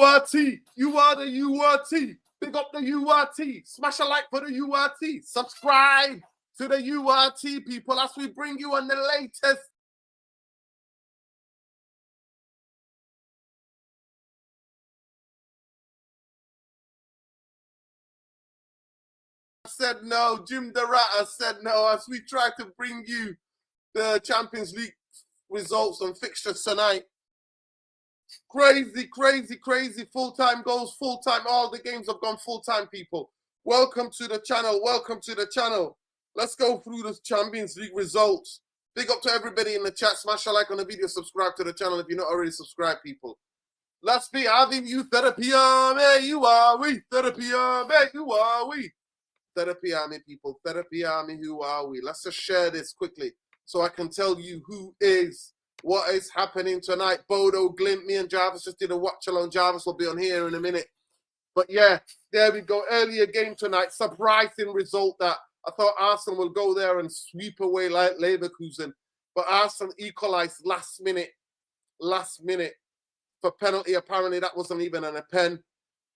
URT. You are the URT. Big up the URT. Smash a like for the URT. Subscribe to the URT, people, as we bring you on the latest. Said no. Jim the Ratter said no, as we try to bring you the Champions League results and fixtures tonight. Crazy, crazy, crazy. Full-time goals, full-time. All the games have gone full-time, people. Welcome to the channel. Welcome to the channel. Let's go through the Champions League results. Big up to everybody in the chat. Smash a like on the video. Subscribe to the channel if you're not already subscribed, people. Let's be having you therapy army. You are we. Therapy army. You are we. Therapy army, people. Therapy army. Who are we? Let's just share this quickly so I can tell you what is happening tonight. Bodo Glint, me and Jarvis just did a watch along. Jarvis will be on here in a minute. But yeah, there we go. Earlier game tonight. Surprising result that I thought Arsenal will go there and sweep away like Leverkusen. But Arsenal equalized last minute for penalty. Apparently that wasn't even a pen.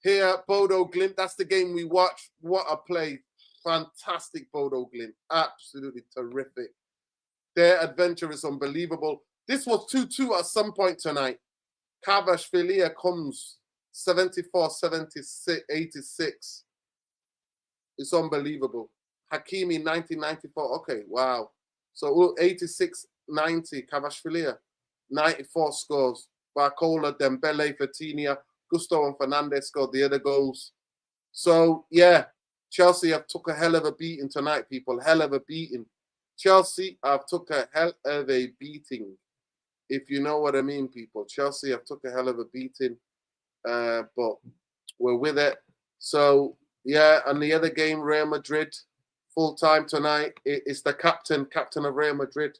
Here, Bodo Glint. That's the game we watched. What a play. Fantastic Bodo Glint. Absolutely terrific. Their adventure is unbelievable. This was 2-2 at some point tonight. Kvaratskhelia comes 74-86. It's unbelievable. Hakimi 1994. Okay, wow. So 86-90. Kvaratskhelia 94 scores. Barcola, Dembele, Fatinia, Gusto and Fernandes scored the other goals. So yeah, Chelsea have took a hell of a beating tonight, people. Hell of a beating. Chelsea have took a hell of a beating. If you know what I mean, people. Chelsea have took a hell of a beating, but we're with it. So, yeah, and the other game, Real Madrid, full-time tonight. It's the captain of Real Madrid,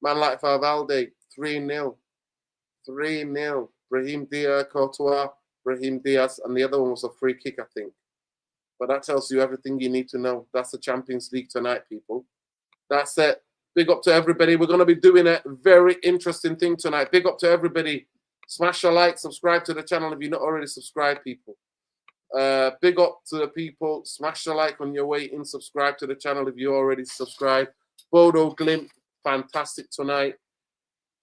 man like Valverde, 3-0. 3-0. Brahim Diaz, Courtois, Brahim Diaz, and the other one was a free kick, I think. But that tells you everything you need to know. That's the Champions League tonight, people. That's it. Big up to everybody. We're going to be doing a very interesting thing tonight. Big up to everybody. Smash a like. Subscribe to the channel if you're not already subscribed, people. Big up to the people. Smash a like on your way in. Subscribe to the channel if you already subscribed. Bodo Glimt, fantastic tonight.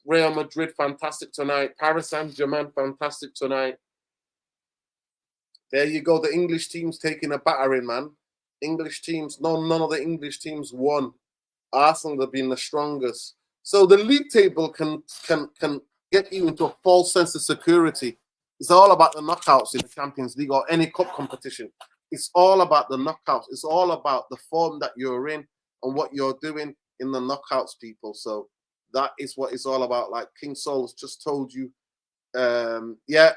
Real Madrid, fantastic tonight. Paris Saint-Germain, fantastic tonight. There you go. The English team's taking a battering, man. English teams, none of the English teams won. Arsenal have been the strongest. So the league table can get you into a false sense of security. It's all about the knockouts in the Champions League or any cup competition. It's all about the knockouts. It's all about the form that you're in and what you're doing in the knockouts, people. So that is what it's all about. Like King Sol's just told you. Yeah,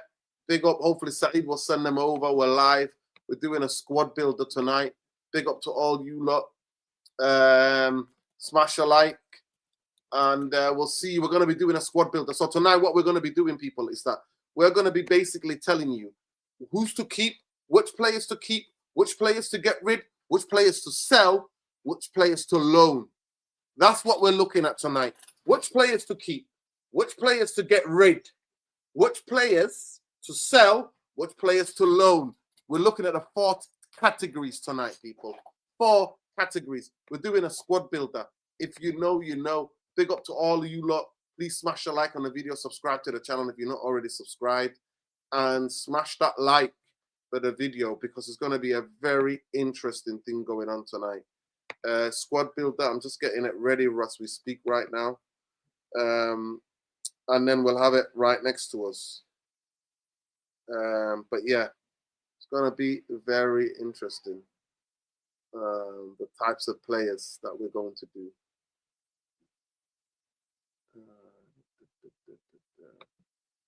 big up. Hopefully Saeed will send them over. We're live. We're doing a squad builder tonight. Big up to all you lot. Smash a like, and we'll see. We're going to be doing a squad builder. So tonight, what we're going to be doing, people, is that we're going to be basically telling you who's to keep, which players to keep, which players to get rid, which players to sell, which players to loan. That's what we're looking at tonight. Which players to keep, which players to get rid, which players to sell, which players to loan. We're looking at the 4 categories tonight, people. 4 categories. We're doing a squad builder. If you know, you know. Big up to all of you lot. Please smash a like on the video. Subscribe to the channel if you're not already subscribed. And smash that like for the video because it's going to be a very interesting thing going on tonight. Squad builder. I'm just getting it ready as we speak right now. And then we'll have it right next to us. But yeah, it's going to be very interesting. The types of players that we're going to do.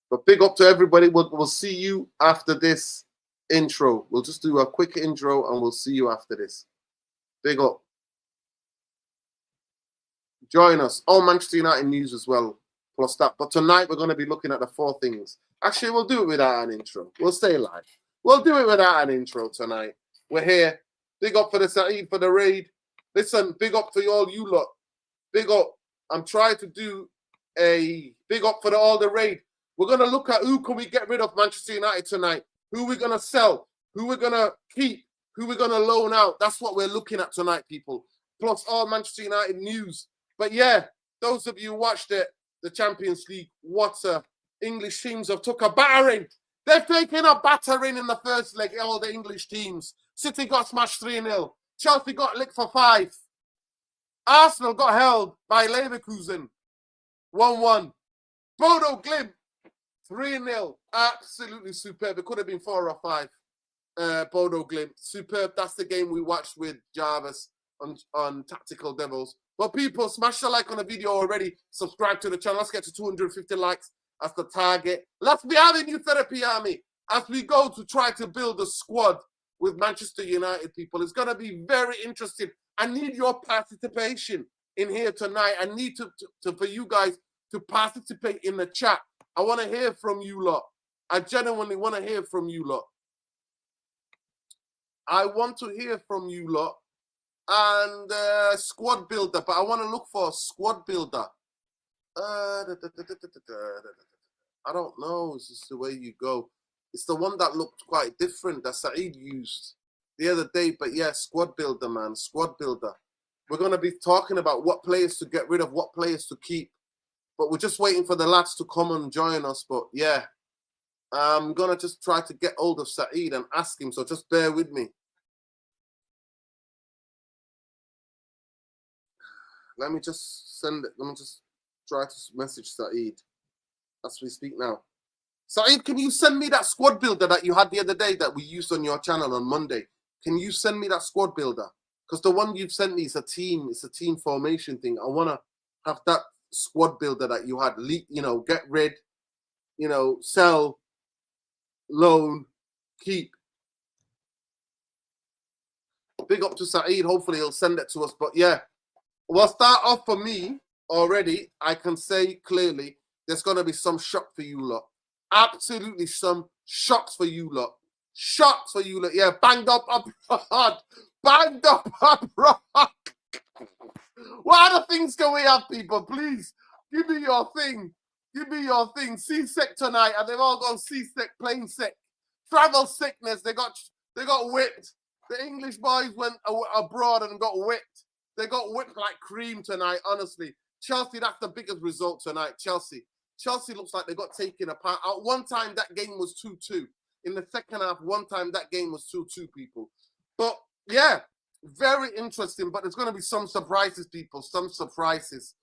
But big up to everybody. We'll see you after this intro. We'll just do a quick intro and we'll see you after this. Big up. Join us. All Manchester United news as well, plus that. But tonight we're going to be looking at the 4 things. Actually, we'll do it without an intro. We'll stay live. We'll do it without an intro tonight. We're here. Big up for the Saeed for the raid. Listen, big up to all you lot. Big up. I'm trying to do a big up for all the raid. We're going to look at who can we get rid of Manchester United tonight, who we're going to sell, who we're going to keep, who we're going to loan out. That's what we're looking at tonight, people. Plus all Manchester United news. But yeah, those of you who watched it, the Champions League, what English teams have took a battering. They've taken a battering in the first leg, all the English teams. City got smashed 3-0. Chelsea got licked for 5. Arsenal got held by Leverkusen 1-1. Bodo Glimt 3-0. Absolutely superb. It could have been 4 or 5. Bodo Glimt. Superb. That's the game we watched with Jarvis on Tactical Devils. But people, smash the like on the video already. Subscribe to the channel. Let's get to 250 likes. That's the target. Let's be having you therapy army as we go to try to build a squad with Manchester United, people. It's going to be very interesting. I need your participation in here tonight. I need for you guys to participate in the chat. I want to hear from you lot. I genuinely want to hear from you lot. I want to hear from you lot. And squad builder, but I want to look for a squad builder. I don't know. It's just the way you go. It's the one that looked quite different that Saeed used the other day. But yeah, squad builder, man. Squad builder. We're going to be talking about what players to get rid of, what players to keep. But we're just waiting for the lads to come and join us. But yeah, I'm going to just try to get hold of Saeed and ask him. So just bear with me. Let me just send it. Let me just try to message Saeed as we speak now. Saeed, can you send me that squad builder that you had the other day that we used on your channel on Monday? Can you send me that squad builder? Because the one you've sent me is a team. It's a team formation thing. I want to have that squad builder that you had. You know, get rid, you know, sell, loan, keep. Big up to Saeed. Hopefully he'll send it to us. But yeah, we'll start off for me already. I can say clearly there's going to be some shock for you lot. Absolutely some shocks for you lot. Shocks for you lot. Yeah, banged up abroad. Banged up abroad. What other things can we have, people? Please, give me your thing. Give me your thing. Seasick tonight, and they've all gone seasick, plane sick. Travel sickness. They got whipped. The English boys went abroad and got whipped. They got whipped like cream tonight, honestly. Chelsea, that's the biggest result tonight. Chelsea looks like they got taken apart. At one time, that game was 2-2. In the second half, one time, that game was 2-2, people. But, yeah, very interesting. But there's going to be some surprises, people, some surprises.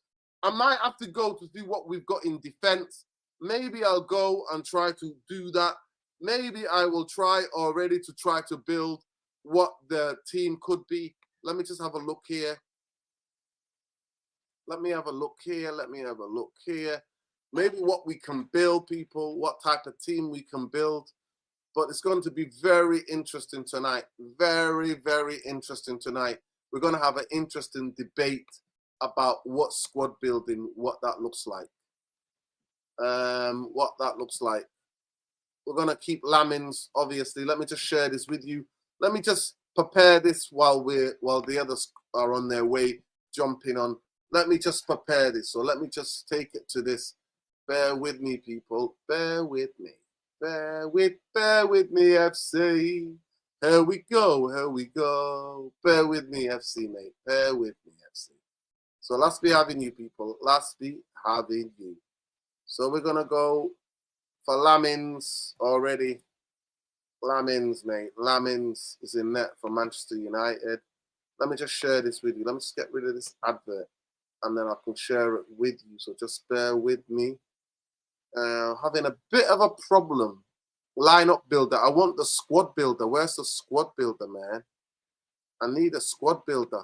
I might have to go to do what we've got in defense. Maybe I'll go and try to do that. Maybe I will try already to try to build what the team could be. Let me just have a look here. Let me have a look here. Let me have a look here. Maybe what we can build, people, what type of team we can build. But it's going to be very interesting tonight. Very, very interesting tonight. We're going to have an interesting debate about what squad building, what that looks like. What that looks like. We're going to keep Lamins, obviously. Let me just share this with you. Let me just prepare this while the others are on their way jumping on. Let me just prepare this. So let me just take it to this. Bear with me, people. Bear with me. Bear with me, FC. Here we go. Here we go. Bear with me, FC, mate. Bear with me, FC. So let's be having you, people. Let's be having you. So we're going to go for Lamins already. Lamins, mate. Lamins is in net for Manchester United. Let me just share this with you. Let me just get rid of this advert and then I can share it with you. So just bear with me. Having a bit of a problem. Lineup builder. I want the squad builder. Where's the squad builder, man? I need a squad builder.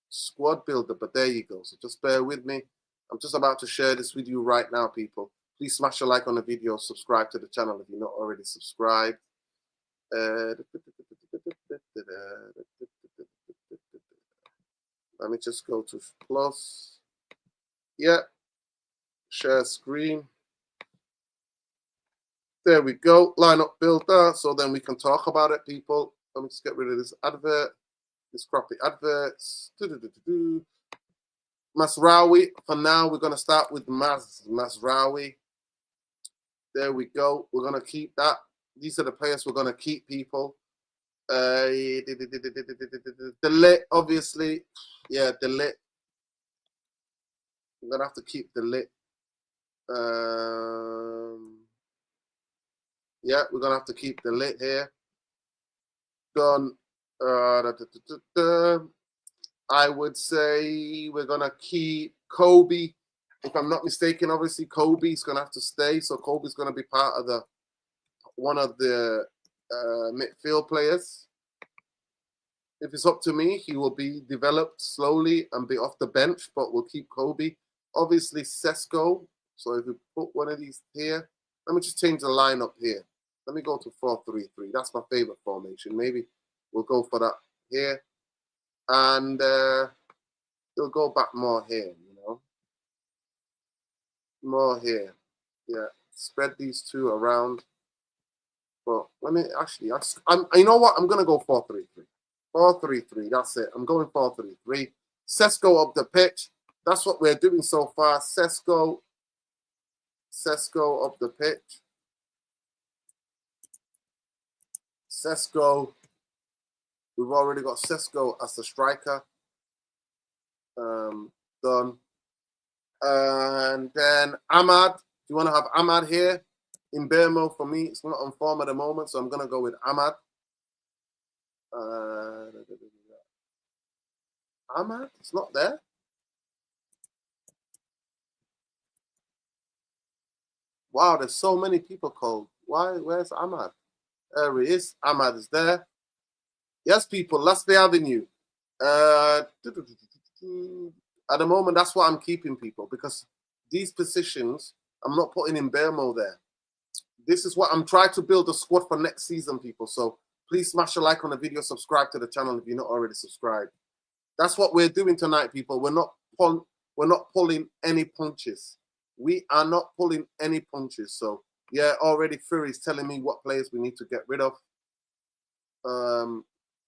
Squad builder, but there you go. So just bear with me. I'm just about to share this with you right now, people. Please smash a like on the video. Subscribe to the channel if you're not already subscribed. Let me just go to plus. Yeah. Share screen. There we go. Lineup builder. So then we can talk about it, people. Let me just get rid of this advert. This crappy adverts. Masraoui. For now, we're going to start with Masraoui. There we go. We're going to keep that. These are the players we're going to keep, people. Delete, obviously. Yeah, delete. I'm going to have to keep delete. Yeah, we're going to have to keep delete here. Done. I would say we're going to keep Kobe. If I'm not mistaken, obviously Kobe's going to have to stay. So Kobe's going to be part of one of the midfield players. If it's up to me, he will be developed slowly and be off the bench, but we'll keep Kobe. Obviously, Sesko. So if we put one of these here, let me just change the lineup here. Let me go to 4-3-3. That's my favorite formation. Maybe we'll go for that here. And we'll go back more here, you know. More here. Yeah. Spread these two around. But let me actually, you know what? I'm going to go 4-3-3. 4-3-3. That's it. I'm going 4-3-3. Sesko up the pitch. That's what we're doing so far. Sesko up the pitch. Sesko. We've already got Sesko as the striker. Done. And then Ahmad. Do you want to have Ahmad here? In Bermo for me, it's not on form at the moment, so I'm going to go with Ahmad. Ahmad? It's not there. Wow, there's so many people called. Why? Where's Ahmad? There he is. Ahmad is there. Yes, people, Leicester Avenue. At the moment, that's what I'm keeping, people, because these positions, I'm not putting in Bermo there. This is what I'm trying to build a squad for next season, people. So please smash a like on the video, subscribe to the channel if you're not already subscribed. That's what we're doing tonight, people. We're not pulling any punches. We are not pulling any punches. So yeah, already Fury's telling me what players we need to get rid of.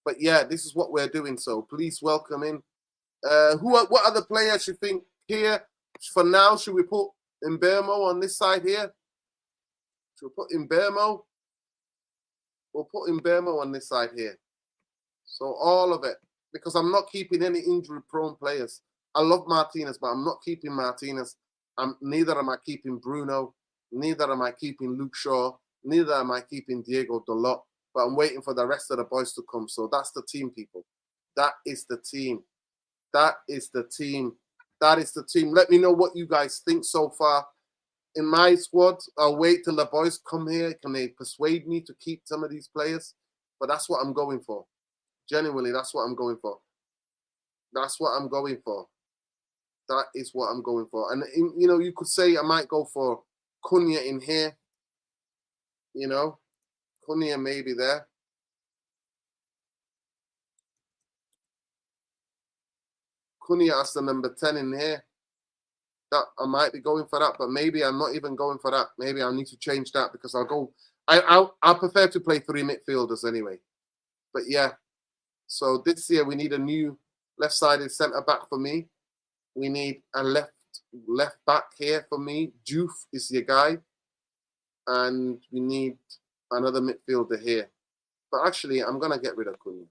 But yeah, this is what we're doing. So please welcome in. What other players you think here? For now, should we put Mbermo on this side here? Should we put Mbermo? We'll put Mbermo on this side here. So all of it. Because I'm not keeping any injury-prone players. I love Martinez, but I'm not keeping Martinez. Neither am I keeping Bruno. Neither am I keeping Luke Shaw. Neither am I keeping Diego Dalot. But I'm waiting for the rest of the boys to come. So that's the team, people. That is the team. That is the team. That is the team. Let me know what you guys think so far. In my squad, I'll wait till the boys come here. Can they persuade me to keep some of these players? But that's what I'm going for. Genuinely, that's what I'm going for. That's what I'm going for. That is what I'm going for. And, you know, you could say I might go for Cunha in here. You know, Cunha maybe there. Cunha as the number 10 in here. That I might be going for that, but maybe I'm not even going for that. Maybe I need to change that because I'll go. I prefer to play 3 midfielders anyway. But yeah, so this year we need a new left-sided centre back for me. We need a left back here for me. Juve is your guy, and we need another midfielder here. But actually, I'm gonna get rid of Cunha.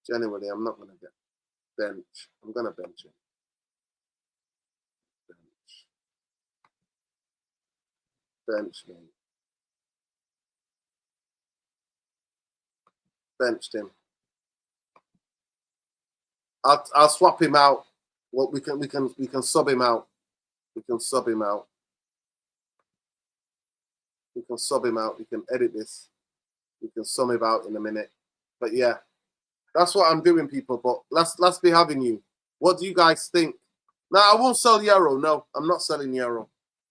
Genuinely, I'm not gonna get bench. I'm gonna bench him. Bench me. Benched him. I'll swap him out. Well, we can sub him out. We can sub him out. We can sub him out. We can edit this. We can sum him out in a minute. But yeah, that's what I'm doing, people. But let's be having you. What do you guys think? Now I won't sell Euro. No, I'm not selling Euro.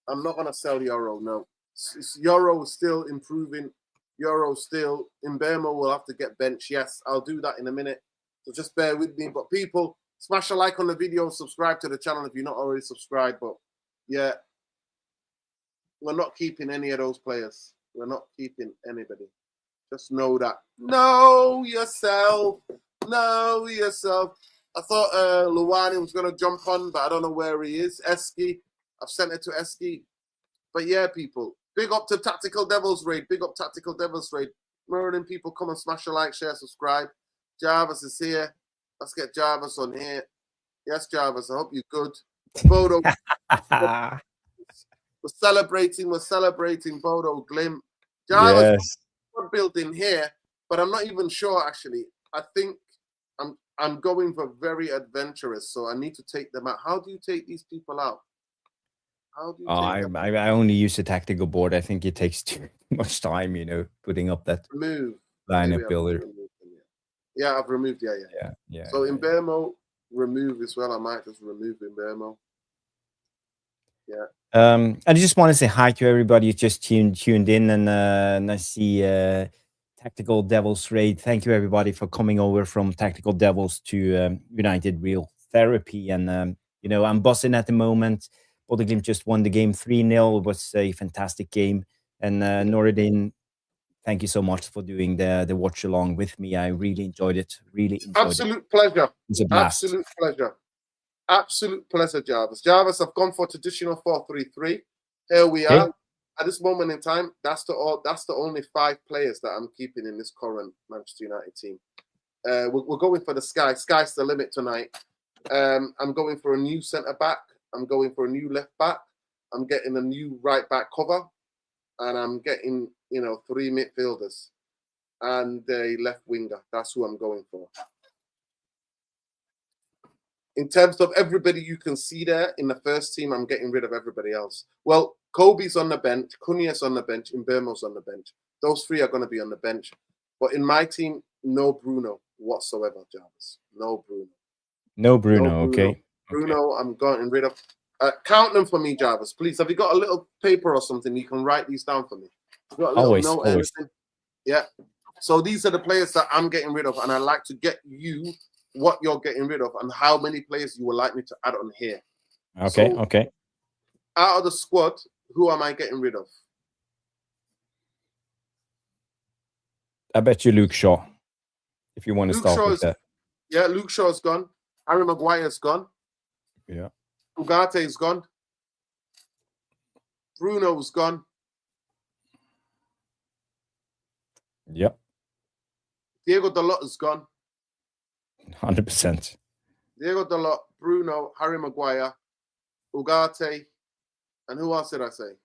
I'm not gonna sell Euro. No, Euro is still improving. Euro still. Mbermo will have to get benched. Yes, I'll do that in a minute. So just bear with me. But people, smash a like on the video and subscribe to the channel if you're not already subscribed. But yeah, we're not keeping any of those players. We're not keeping anybody. Just know that. Know yourself. Know yourself. I thought Lani was going to jump on, but I don't know where he is. Eski. I've sent it to Eski. But yeah, people, Big up to Tactical Devils Raid. Big up Tactical Devils Raid. Merlin people, come and smash a like, share, subscribe. Jarvis is here. Let's get Jarvis on here. Yes, Jarvis, I hope you're good. Bodo. We're celebrating Bodo Glim. Jarvis, yes. we're building here, but I'm not even sure actually. I think I'm going for very adventurous, so I need to take them out. How do you take these people out? How do you take them out? I only use a tactical board. I think it takes too much time, you know, putting up that lineup builder. Yeah, I've removed. Yeah. So in bear mode, remove as well. I might just remove in bear mode. Yeah. I just want to say hi to everybody who just tuned in, and I see Tactical Devils Raid. Thank you everybody for coming over from Tactical Devils to United Real Therapy. And you know, I'm bossing at the moment. Bodø/Glimt just won the game 3-0. It was a fantastic game. And Noradin, thank you so much for doing the watch along with me. I really enjoyed it. Absolute pleasure. It was a blast. Absolute pleasure. Absolute pleasure, Jarvis. Jarvis, I've gone for traditional 4-3-3. Here we are. At this moment in time, that's the only 5 players that I'm keeping in this current Manchester United team. We're going for the sky. Sky's the limit tonight. I'm going for a new centre back. I'm going for a new left back. I'm getting a new right back cover, and I'm getting 3 midfielders and a left winger. That's who I'm going for. In terms of everybody you can see there in the first team, I'm getting rid of everybody else. Well, Kobe's on the bench, Cunha's on the bench, and Mbeumo's on the bench. Those 3 are going to be on the bench. But in my team, no Bruno whatsoever, Jarvis. No Bruno. No Bruno, okay. Bruno, I'm getting rid of. Count them for me, Jarvis, please. Have you got a little paper or something? You can write these down for me. You got a little note, always. Yeah. So these are the players that I'm getting rid of, and I'd like to get you what you're getting rid of and how many players you would like me to add on here. Okay, so, okay. Out of the squad, who am I getting rid of? I bet you Luke Shaw, if you want to start with that. Yeah, Luke Shaw's gone. Harry Maguire's gone. Yeah. Ugate's gone. Bruno's gone. Yep. Diego Dalot is gone. 100%. Diego Dalot, Bruno, Harry Maguire, Ugarte, and who else did I say?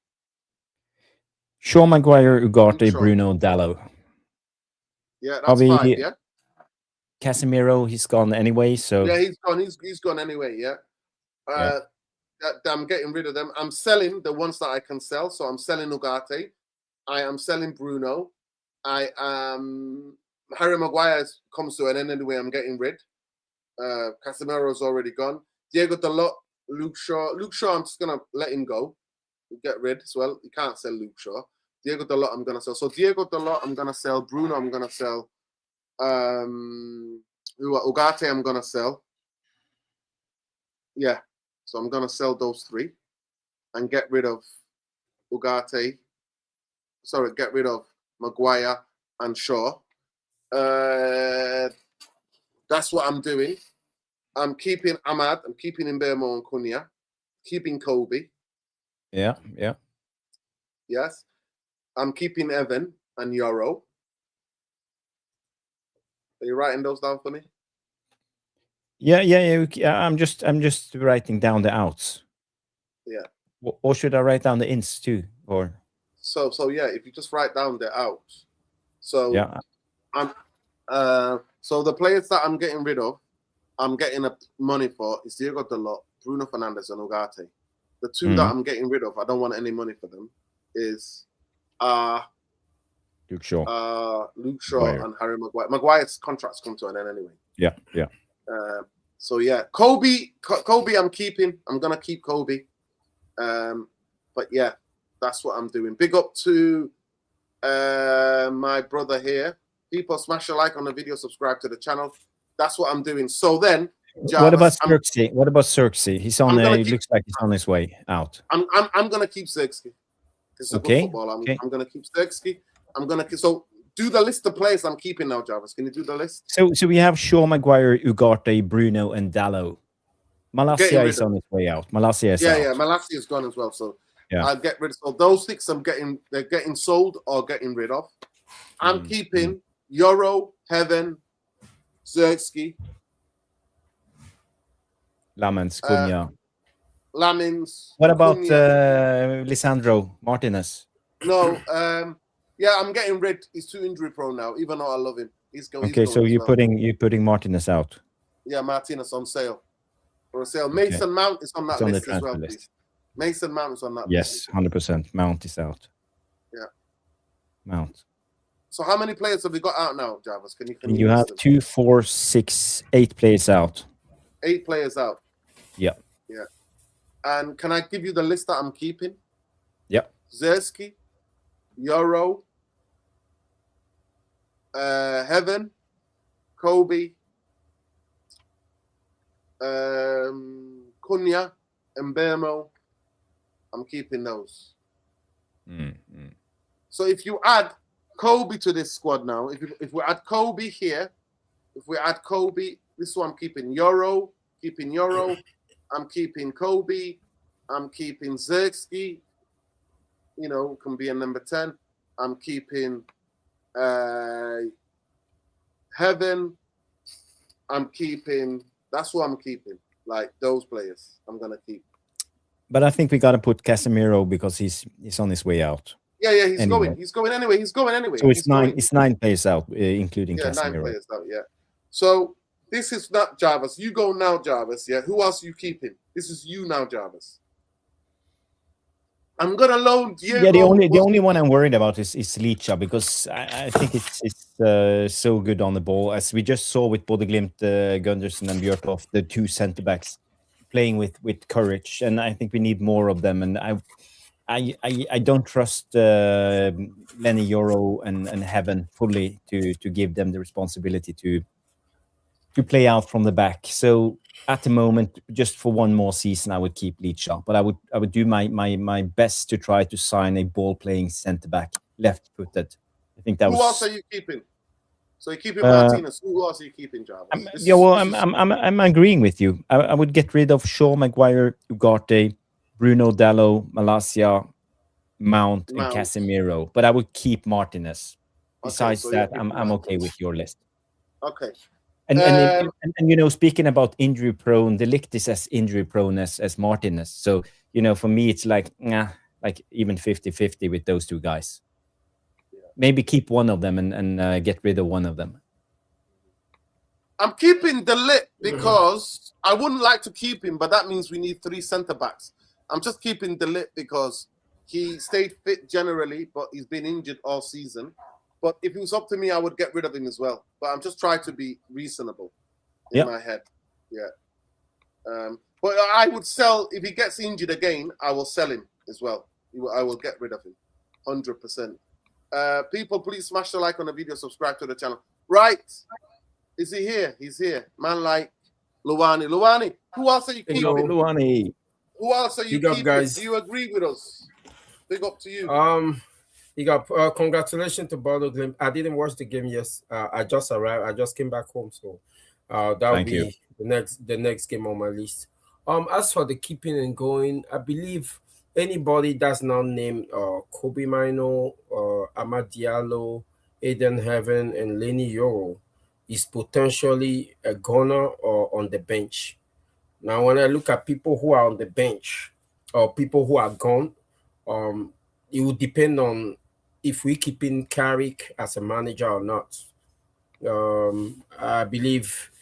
Shaw, Maguire, Ugarte, Bruno, Dalot. Yeah, that's 5, yeah? Casemiro, he's gone anyway, so... Yeah, he's gone. He's gone anyway, yeah? I'm getting rid of them. I'm selling the ones that I can sell, so I'm selling Ugarte. I am selling Bruno. I am... Harry Maguire comes to an end anyway. I'm getting rid. Casemiro's already gone. Diego Dalot, Luke Shaw. Luke Shaw, I'm just going to let him go. Get rid as well. You can't sell Luke Shaw. Diego Dalot, I'm going to sell. So Diego Dalot, I'm going to sell. Bruno, I'm going to sell. Ugarte, I'm going to sell. Yeah. So I'm going to sell those 3 and get rid of Ugarte. Sorry, get rid of Maguire and Shaw. That's what I'm doing. I'm keeping Ahmad. I'm keeping Mbeumo and Cunha. Keeping Kobe. Yeah. Yes. I'm keeping Evan and Yoro. Are you writing those down for me? Yeah. I'm just writing down the outs. Yeah. Or should I write down the ins too? Or so yeah, if you just write down the outs. So yeah. So the players that I'm getting rid of, I'm getting money for is Diego Dalot, Bruno Fernandes, and Ugarte. The 2 that I'm getting rid of, I don't want any money for them, is Luke Shaw, Maguire. And Harry Maguire. Maguire's contracts come to an end anyway. Yeah. So yeah, Kobe, I'm keeping. I'm gonna keep Kobe. But yeah, that's what I'm doing. Big up to my brother here. People, smash a like on the video, subscribe to the channel. That's what I'm doing. So then, Jarvis, what about Xerxes? What about Xerxes? He's on. He looks like he's on his way out. I'm gonna keep Xerxes. This is a good football. I'm gonna keep Xerxes. So do the list of players I'm keeping now, Jarvis. Can you do the list? So we have Shaw, Maguire, Ugarte, Bruno, and Dalot. Malacia is on his way out. Malacia is out. Malacia is gone as well. So I'll get rid of. So those 6 they're getting sold or getting rid of. I'm keeping Euro, Heaven, Zertsky, Lamens, Cunha. Lamins. What about Cunha. Lisandro Martinez? No, yeah, I'm getting rid. He's too injury prone now, even though I love him. He's going. Okay, so you're putting Martinez out. Yeah, Martinez on sale. For a sale. Mason Mount is on that list as well, please. Mason Mount is on that list. Yes, 100%. Mount is out. Yeah. Mount. So how many players have we got out now, Jarvis? Can you have 2, 4, 6, 8 players out. 8 players out. Yeah. Yeah. And can I give you the list that I'm keeping? Yeah. Zerski, Euro, Heaven, Kobe, Cunha, Mbemo. I'm keeping those. So if you add Kobe to this squad now, if we add Kobe here, this is what I'm keeping. Keeping Euro. I'm keeping Kobe. I'm keeping Zerski. You know, can be a number 10. I'm keeping Heaven. That's what I'm keeping. Like those players, I'm gonna keep. But I think we gotta put Casemiro because he's on his way out. Yeah, he's going. He's going anyway. So it's 9 players out, including Casemiro. 9 players out. Yeah. So this is not Jarvis. You go now, Jarvis. Yeah. Who else are you keeping? This is you now, Jarvis. I'm gonna loan Diego. Yeah, the only one I'm worried about is Licha because I think it's so good on the ball, as we just saw with Bodø/Glimt, Gundersen and Bjørtoft, the 2 centre backs playing with courage, and I think we need more of them. And I don't trust Lenny, Euro, and Heaven fully to give them the responsibility to play out from the back. So at the moment, just for one more season, I would keep Licha, but I would do my best to try to sign a ball playing centre back, left-footed. I think that Who else are you keeping? So you're keeping Martinez. Who else are you keeping, Jarvis? I'm agreeing with you. I would get rid of Shaw, Maguire, Ugarte, Bruno, Dallo, Malacia, Mount, and Casemiro, but I would keep Martinez. Besides that, I'm okay with your list. Okay. And you know, speaking about injury prone, De Ligt is as injury prone as Martinez. So, you know, for me, it's like even 50-50 with those 2 guys. Yeah. Maybe keep one of them and get rid of one of them. I'm keeping De Ligt because I wouldn't like to keep him, but that means we need 3 centre backs. I'm just keeping De Ligt because he stayed fit generally, but he's been injured all season. But if it was up to me, I would get rid of him as well. But I'm just trying to be reasonable in my head. Yeah. But I would sell, if he gets injured again, I will sell him as well. I will get rid of him. 100%. People, please smash the like on the video, subscribe to the channel. Right. Is he here? He's here. Man like Luani. Luani, who else are you keeping? Luani. Who else are you keeping? Guys. Do you agree with us? Big up to you. You got congratulations to Bodø/Glimt. I didn't watch the game. Yes, I just arrived. I just came back home, so that will be the next game on my list. As for the keeping and going, I believe anybody that's not named Kobe Mino, Amad Diallo, Aiden Heaven, and Lenny Euro is potentially a goner or on the bench. Now, when I look at people who are on the bench or people who are gone, it will depend on if we keep in Carrick as a manager or not. I believe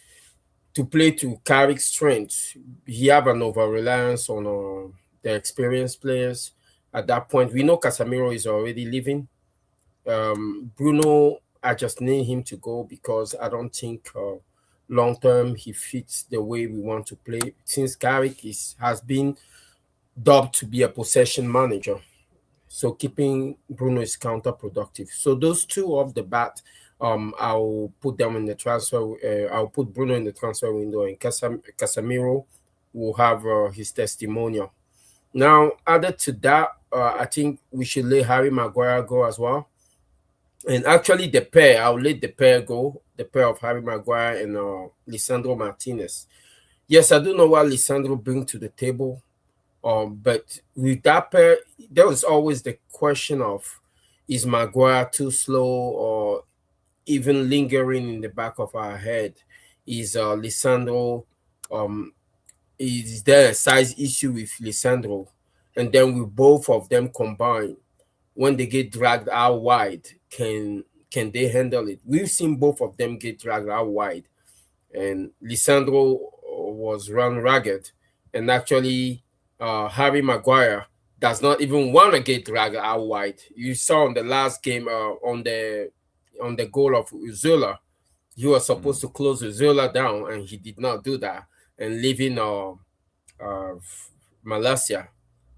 to play to Carrick's strength, he have an over-reliance on the experienced players. At that point, we know Casemiro is already leaving. Bruno, I just need him to go because I don't think long-term he fits the way we want to play. Since Carrick has been dubbed to be a possession manager. So keeping Bruno is counterproductive. So those 2 off the bat, I'll put them in the transfer. I'll put Bruno in the transfer window, and Casemiro will have his testimonial. Now, added to that, I think we should let Harry Maguire go as well. And actually, I'll let the pair go, the pair of Harry Maguire and Lisandro Martinez. Yes, I do know what Lisandro brings to the table. But with that pair, there was always the question of, is Maguire too slow, or even lingering in the back of our head? Is Lisandro, um, is there a size issue with Lisandro? And then with both of them combined, when they get dragged out wide, can they handle it? We've seen both of them get dragged out wide, and Lisandro was run ragged, and actually Harry Maguire does not even want to get dragged out wide. You saw in the last game on the goal of Uzula, he was supposed to close Uzula down, and he did not do that, and leaving uh, Malasia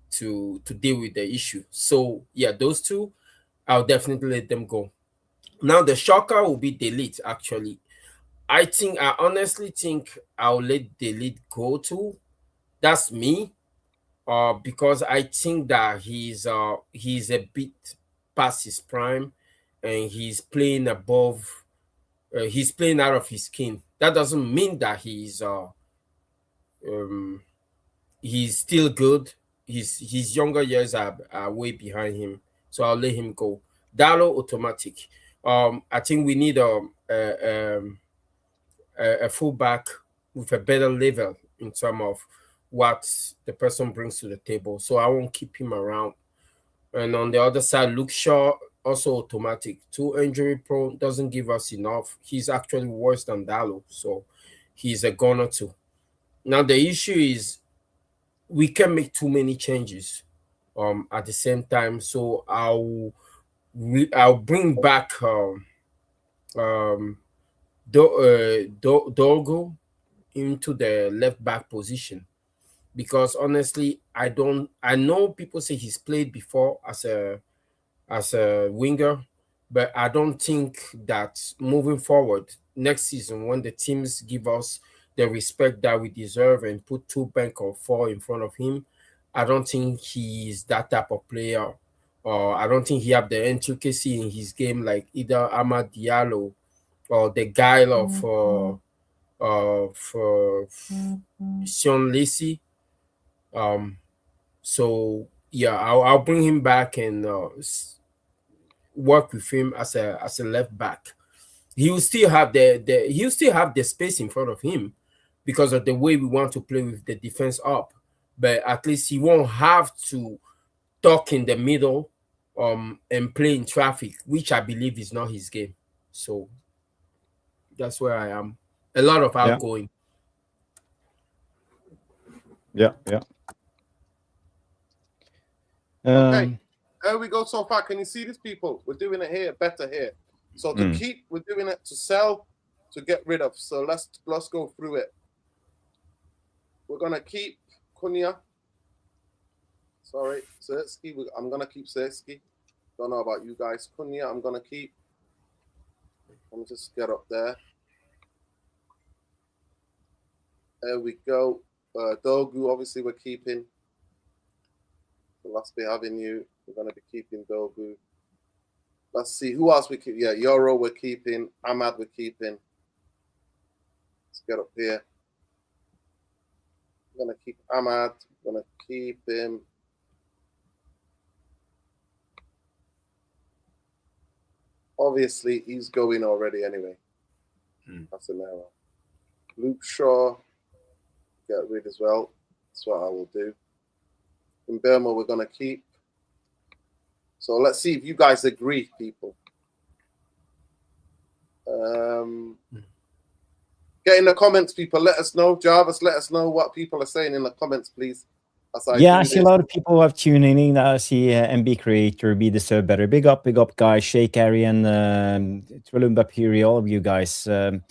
to deal with the issue. So yeah, those two, I'll definitely let them go. Now the shocker will be Delete. Actually, I honestly think I'll let Delete go too. That's me. Because I think that he's a bit past his prime, and he's playing above. He's playing out of his skin. That doesn't mean that um, he's still good. His younger years are way behind him, so I'll let him go. Dalo automatic. I think we need a fullback with a better level in terms of what the person brings to the table. So I won't keep him around. And on the other side, Luke Shaw, also automatic. Too injury prone, doesn't give us enough. He's actually worse than Dalo, so he's a goner too. Now the issue is we can make too many changes at the same time. So I'll bring back um Dogo into the left back position, because honestly I know people say he's played before as a winger, but I don't think that moving forward next season, when the teams give us the respect that we deserve and put two bank or four in front of him, I don't think he's that type of player. Or I don't think he have the intricacy in his game like either Amad Diallo or the guy of Sean Lacey. Um, so yeah, I'll bring him back and work with him as a left back. He'll still have he'll still have the space in front of him because of the way we want to play with the defense up. But at least he won't have to talk in the middle and play in traffic, which I believe is not his game. So that's where I am. A lot of outgoing. Yeah. Okay, there we go so far. Can you see this, people? We're doing it here, better here. So to keep, we're doing it. To sell, to get rid of. So let's go through it. We're gonna keep Cunha. Sorry, Sirski. I'm gonna keep Sirski. Don't know about you guys. Cunha, I'm gonna keep. Let me just get up there. There we go. Dogu, obviously, we're keeping. Last be having you. We're going to be keeping Dogu. Let's see. Who else we keep? Yeah, Yoro we're keeping. Ahmad we're keeping. Let's get up here. I'm going to keep Ahmad. I'm going to keep him. Obviously, he's going already anyway. That's an error. Luke Shaw, get rid as well. That's what I will do. In Burma, we're going to keep. So let's see if you guys agree, people. Get in the comments, people. Let us know. Jarvis, let us know what people are saying in the comments, please. I see a lot of people have tuned in. I see MB Creator, Be Deserve Better. Big up, guys. Shake Arian, Trelumba Piri, all of you guys. And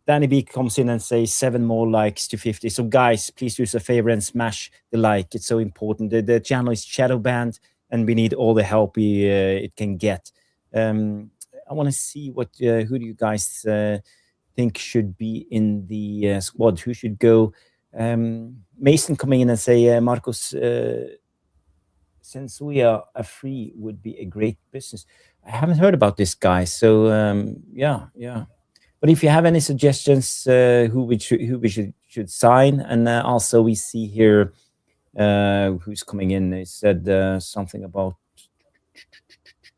Danny B comes in and says 7 more likes to 50. So guys, please do us a favor and smash the like. It's so important. The channel is shadow banned, and we need all the help it can get. I want to see who do you guys think should be in the squad? Who should go? Mason coming in and say Marcos Sensuya a free would be a great business. I haven't heard about this guy, so yeah. But if you have any suggestions who we should sign, and also we see here who's coming in. They said something about.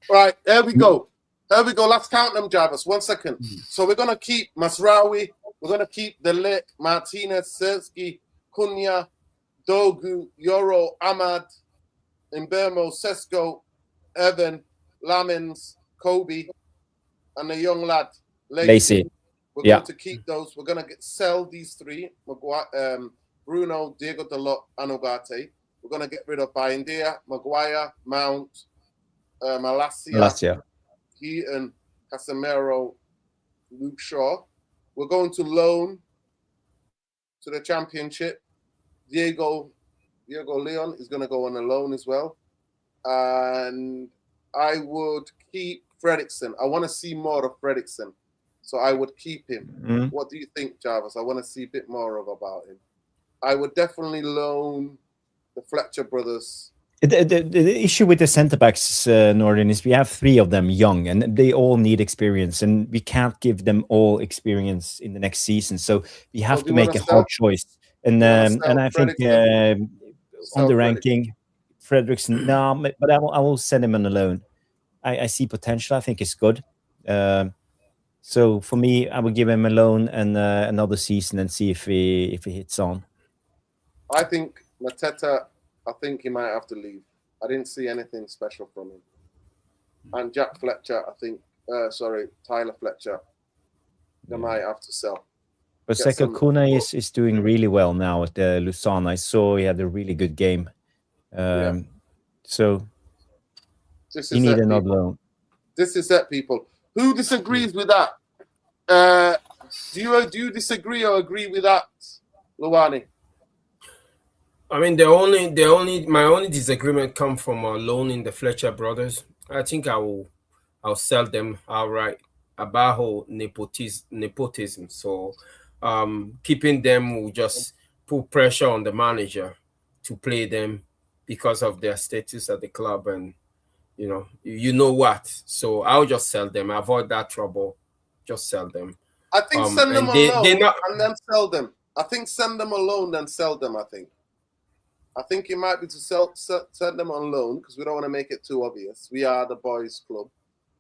Right, there we go. There we go. Let's count them, Jarvis. 1 second. So we're gonna keep Masraoui. We're gonna keep Delit, Martinez, Sersky, Cunha, Dogu, Yoro, Ahmad, Imbermo, Sesko, Evan, Lamins, Kobe, and the young lad Lacey. We're going to keep those. We're going to sell these three: Bruno, Diego Dalot, and Ugarte. We're going to get rid of Baindia, Maguire, Mount, Malacia, Heaton, Casemiro, Luke Shaw. We're going to loan to the Championship. Diego Leon is going to go on a loan as well. And I would keep Fredrickson. I want to see more of Fredrickson. So I would keep him. What do you think, Jarvis? I want to see a bit more about him. I would definitely loan the Fletcher brothers. The issue with the centre backs, Nordin, is we have 3 of them young, and they all need experience, and we can't give them all experience in the next season. So we have to make a hard choice. And I think on the ranking, Fredrickson, no, but I will send him on a loan. I see potential. I think it's good. So for me, I will give him a loan and another season and see if he hits on. I think Mateta, I think he might have to leave. I didn't see anything special from him. And Jack Fletcher, I think, Tyler Fletcher, they might have to sell. But Seko Kuna is doing really well now at Lausanne. I saw he had a really good game. So you need another loan. This is it, people. Who disagrees with that? Do you disagree or agree with that, Lani? I mean, my only disagreement come from loaning the Fletcher brothers. I think I'll sell them outright. Abajo nepotism. So keeping them will just put pressure on the manager to play them because of their status at the club, and you know what. So I'll just sell them. Avoid that trouble. Just sell them. I think send them alone and then sell them. I think send them alone then sell them. I think it might be to send them on loan because we don't want to make it too obvious. We are the boys' club.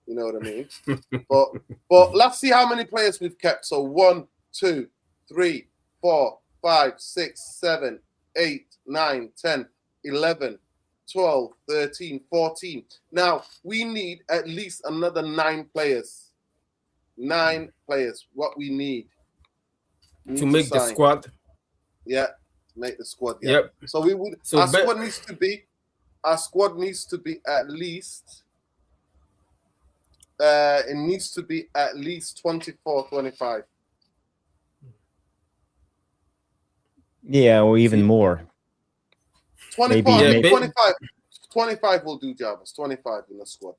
You know what I mean? but let's see how many players we've kept. So 1, 2, 3, 4, 5, 6, 7, 8, 9, 10, 11, 12, 13, 14. Now, we need at least another 9 players. 9 players, what we need. To make the squad? Yeah, to make the squad. Yeah. Yep. So we would. Our squad needs to be at least. It needs to be at least 24, 25. Yeah, or even more. 24, maybe 25. 25 will do, Jarvis. 25 in the squad.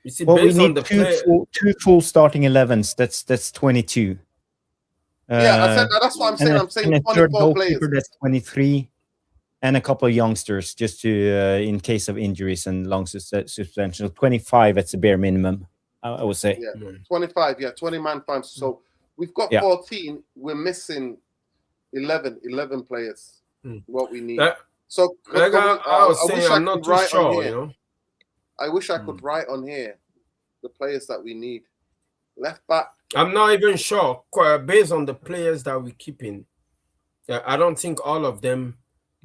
You see, we need two full starting 11s. That's 22. Yeah, I said that's what I'm saying. I'm saying 24 players. That's 23, and a couple of youngsters just to in case of injuries and long suspension. 25 at the bare minimum, I would say. Yeah, 25. Yeah, 20 man fans. So we've got 14. We're missing 11 players. What we need. So I was saying, I'm not too sure. I wish I could write on here the players that we need. Left back. I'm not even sure. Based on the players that we're keeping, I don't think all of them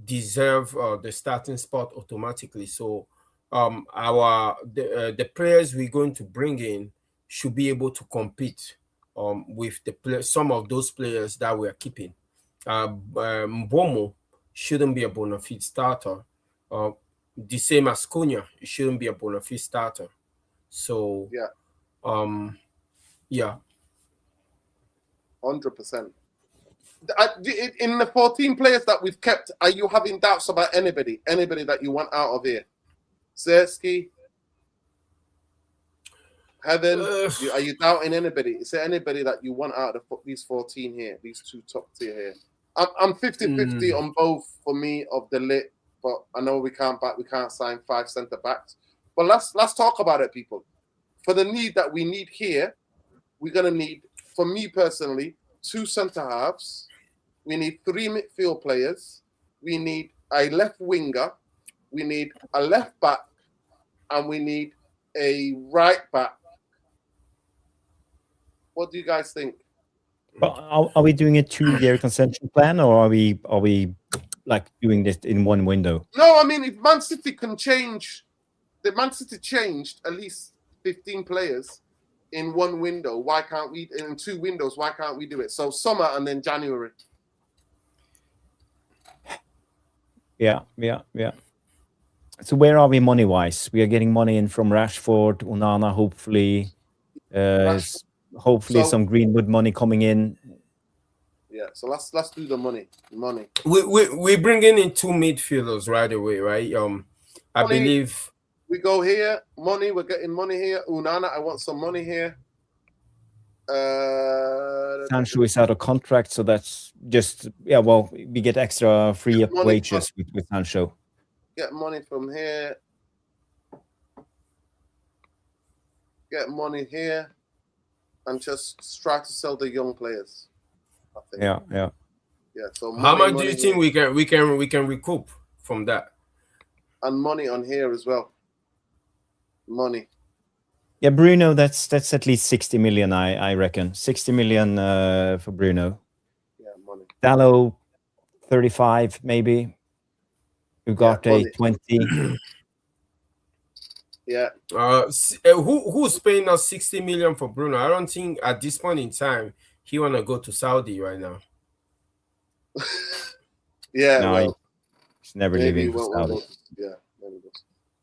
deserve the starting spot automatically. So the players we're going to bring in should be able to compete with some of those players that we're keeping. Mbomo shouldn't be a bona fide starter. The same as Cunha, it shouldn't be a bona fide starter. So yeah. 100%. In the 14 players that we've kept, are you having doubts about anybody? Anybody that you want out of here? Sersky? Heaven? Are you doubting anybody? Is there anybody that you want out of these 14 here? These 2 top tier here? I'm 50-50 on both for me of the lit, but I know we can't sign 5 centre backs. But let's talk about it, people. For the need that we need here, we're gonna need, for me personally, 2 centre halves. We need 3 midfield players. We need a left winger, we need a left back, and we need a right back. What do you guys think? Are we doing a 2-year concession plan, or are we like doing this in one window? No, I mean, if Man City can change, the Man City changed at least 15 players in one window. Why can't we, in 2 windows, why can't we do it? So summer and then January. Yeah. So where are we money-wise? We are getting money in from Rashford, Onana, hopefully. Hopefully So- some Greenwood money coming in. Yeah, so let's do the money. We bringing in 2 midfielders right away, right? I Money. believe We go here, money, we're getting money here. Onana, I want some money here. Sancho is out of contract, so that's just, yeah, well, we get extra free up Money wages with Sancho. Get money from here. Get money here. And just try to sell the young players, I think. Yeah. So how money, much do you money think here. we can recoup from that? And money on here as well. Money. Yeah, Bruno, that's at least 60 million, I reckon. 60 million for Bruno. Yeah, money. Dallo, 35 maybe. Ugarte, 20. Yeah. Who's paying us 60 million for Bruno? I don't think at this point in time he wanna go to Saudi right now. Yeah, No, well, he's never maybe leaving for Saudi. yeah, maybe we'll.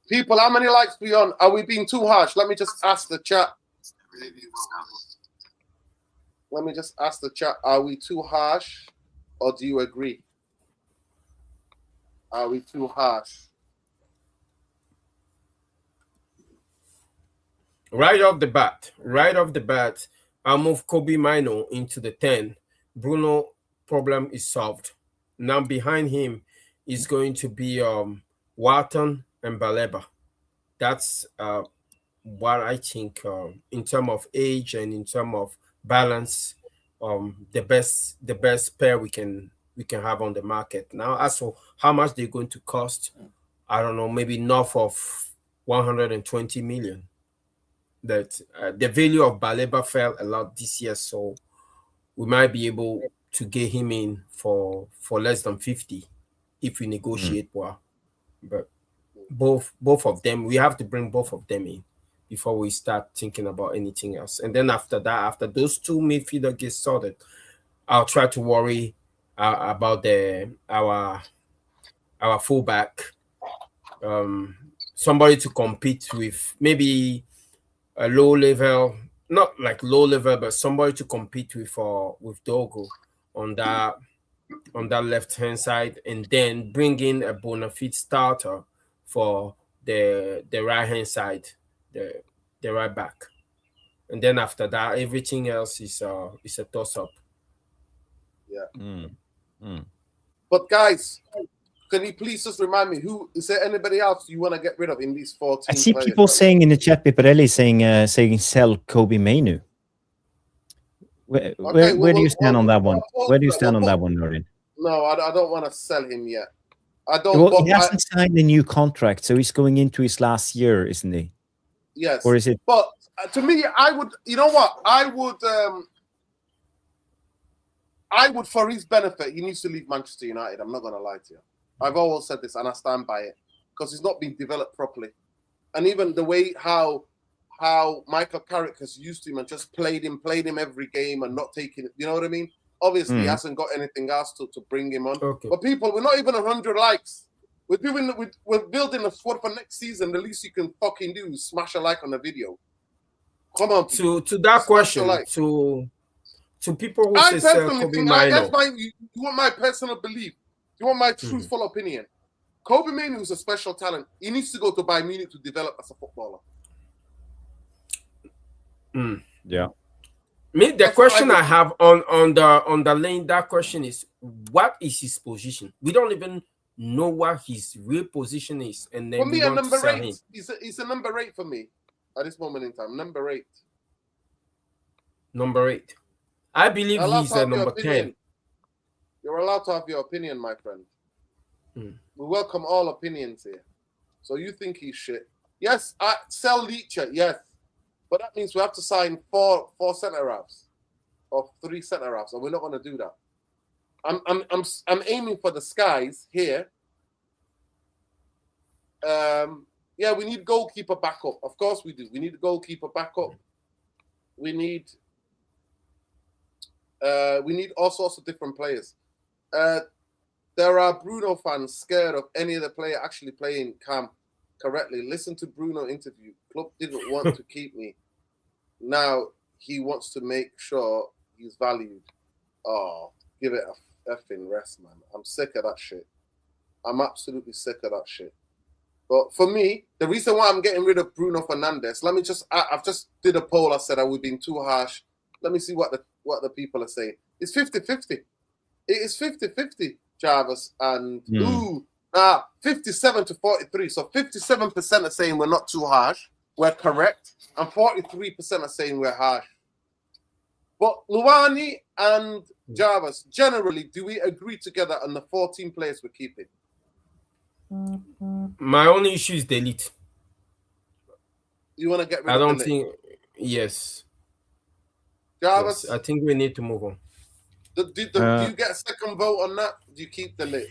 People, how many likes we on? Are we being too harsh? Let me just ask the chat. Are we too harsh, or do you agree? Are we too harsh? Right off the bat, I'll move Kobe Mino into the 10. Bruno problem is solved. Now behind him is going to be Walton and Baleba. That's what I think in terms of age and in terms of balance, the best pair we can have on the market. Now, as for how much they're going to cost, I don't know, maybe north of 120 million. That the value of Baleba fell a lot this year, so we might be able to get him in for less than 50 if we negotiate well. But both of them, we have to bring both of them in before we start thinking about anything else. And then after that, after those 2 midfielders get sorted, I'll try to worry about our fullback, somebody to compete with, maybe a low level, not like low level, but somebody to compete with Dogo on that left hand side, and then bring in a bona fide starter for the right hand side, the right back, and then after that, everything else is a toss up. Yeah. But guys, can you please just remind me, who is there? Anybody else you want to get rid of in these 14? I see players? people saying in the chat, Piparelli saying sell Kobe Mainu. Where do you stand on that one? Where do you stand on that one, Norin? No, I don't want to sell him yet. I don't. Well, he hasn't signed a new contract, so he's going into his last year, isn't he? Yes. Or is it? But to me, I would. You know what? I would, for his benefit, he needs to leave Manchester United. I'm not going to lie to you. I've always said this, and I stand by it, because he's not been developed properly. And even the way how Michael Carrick has used him and just played him every game and not taking it, you know what I mean? Obviously, he hasn't got anything else to bring him on. Okay. But people, we're not even 100 likes. We're building a squad for next season. The least you can fucking do is smash a like on the video. Come on. To that question, to people who say sell Kobe Mino. You want my personal belief? You want my truthful opinion? Kobe Mino is a special talent. He needs to go to Bayern Munich to develop as a footballer. Yeah. The question I have on the lane, that question is, what is his position? We don't even know what his real position is, and then for me, a number 8. Him. He's a number 8 for me at this moment in time. Number 8. Number 8. I believe he's a number 10. You're allowed to have your opinion, my friend. We welcome all opinions here. So you think he's shit? Yes, sell Leacher, yes, but that means we have to sign four centre halves or 3 centre halves, and we're not going to do that. I'm aiming for the skies here. Yeah, we need goalkeeper backup. Of course we do. We need a goalkeeper backup. We need all sorts of different players. There are Bruno fans scared of any other player actually playing Cam correctly. Listen to Bruno interview. Club didn't want to keep me. Now he wants to make sure he's valued. Oh, give it a effing rest, man. I'm sick of that shit. I'm absolutely sick of that shit. But for me, the reason why I'm getting rid of Bruno Fernandes, I've just did a poll. I said we've been too harsh. Let me see what the people are saying. It's 50-50. It is 50-50, Jarvis. And 57-43. So 57% are saying we're not too harsh. We're correct. And 43% are saying we're harsh. But Lani and Jarvis, generally, do we agree together on the 14 players we're keeping? My only issue is delete. You want to get rid of I don't delete? think. Yes. Jarvis, yes, I think we need to move on. Do you get a second vote on that? Do you keep delete?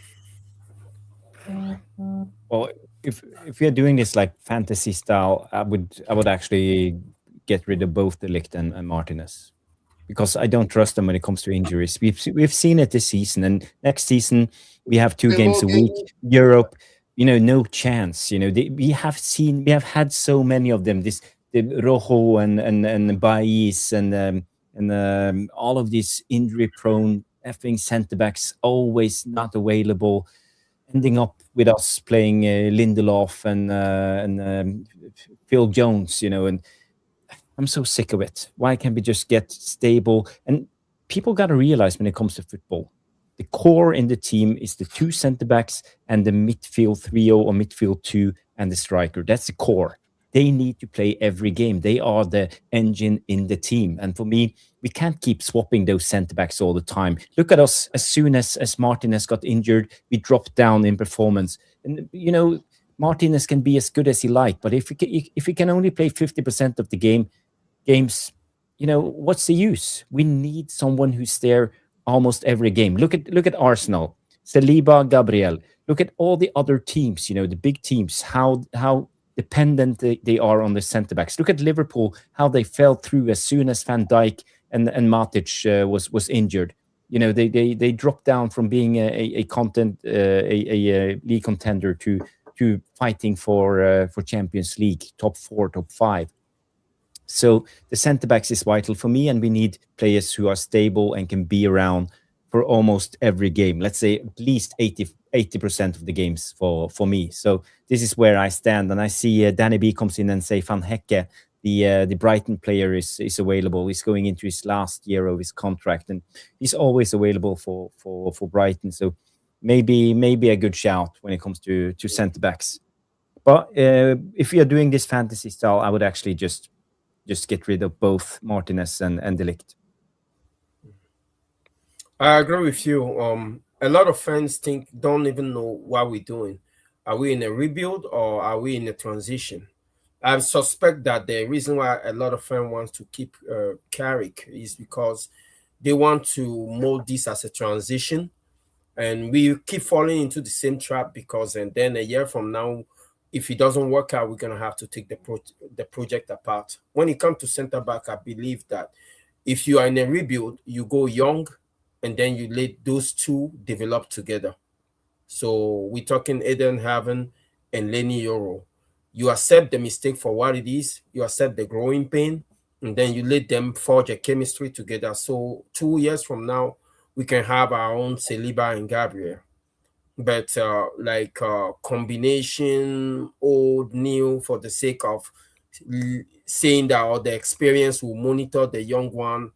Well, if you're doing this like fantasy style, I would actually get rid of both De Ligt and Martinez, because I don't trust them when it comes to injuries. We've seen it this season, and next season we have 2 games a week. Europe, no chance. We have had so many of them. The Rojo and Baez and all of these injury-prone effing centre backs always not available, ending up with us playing Lindelof and Phil Jones. And I'm so sick of it. Why can't we just get stable? And people got to realize when it comes to football, the core in the team is the 2 centre backs and the midfield trio or midfield 2 and the striker. That's the core. They need to play every game. They are the engine in the team. And for me, we can't keep swapping those centre backs all the time. Look at us. As soon as Martinez got injured, we dropped down in performance. And Martinez can be as good as he like, but if he can only play 50% of the games, what's the use? We need someone who's there almost every game. Look at Arsenal, Saliba, Gabriel. Look at all the other teams, the big teams, how dependent they are on the centre backs. Look at Liverpool, how they fell through as soon as Van Dijk and Matic was injured. They dropped down from being a league contender to fighting for Champions League, top 4, top 5. So the centre backs is vital for me, and we need players who are stable and can be around for almost every game. Let's say at least 80% of the games for me. So this is where I stand, and I see Danny B comes in and say Van Hecke, the Brighton player, is available. He's going into his last year of his contract, and he's always available for Brighton. So maybe a good shout when it comes to centre backs. But if you're doing this fantasy style, I would actually just get rid of both Martinez and De Ligt. I agree with you. A lot of fans don't even know what we're doing. Are we in a rebuild or are we in a transition? I suspect that the reason why a lot of fans want to keep Carrick is because they want to mold this as a transition, and we keep falling into the same trap because, and then a year from now, if it doesn't work out, we're gonna have to take the project apart. When it comes to center back, I believe that if you are in a rebuild, you go young, and then you let those 2 develop together. So we're talking Eden Haven and Lani Yoro. You accept the mistake for what it is, you accept the growing pain, and then you let them forge a chemistry together. So 2 years from now, we can have our own Saliba and Gabriel. But combination old, new, for the sake of saying that all the experience will monitor the young one,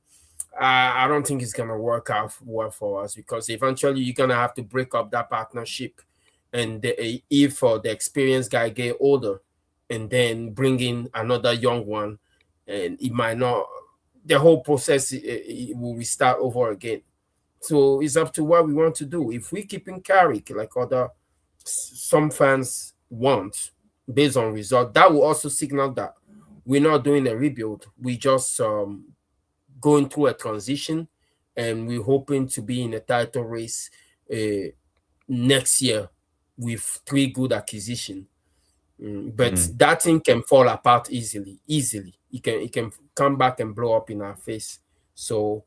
I don't think it's going to work out well for us, because eventually you're going to have to break up that partnership. And if the experienced guy get older and then bring in another young one, and it might not, the whole process it will restart over again. So it's up to what we want to do. If we keep in Carrick like other some fans want based on result, that will also signal that we're not doing a rebuild. We just going through a transition, and we're hoping to be in a title race next year with 3 good acquisition. But that thing can fall apart easily. It can come back and blow up in our face. So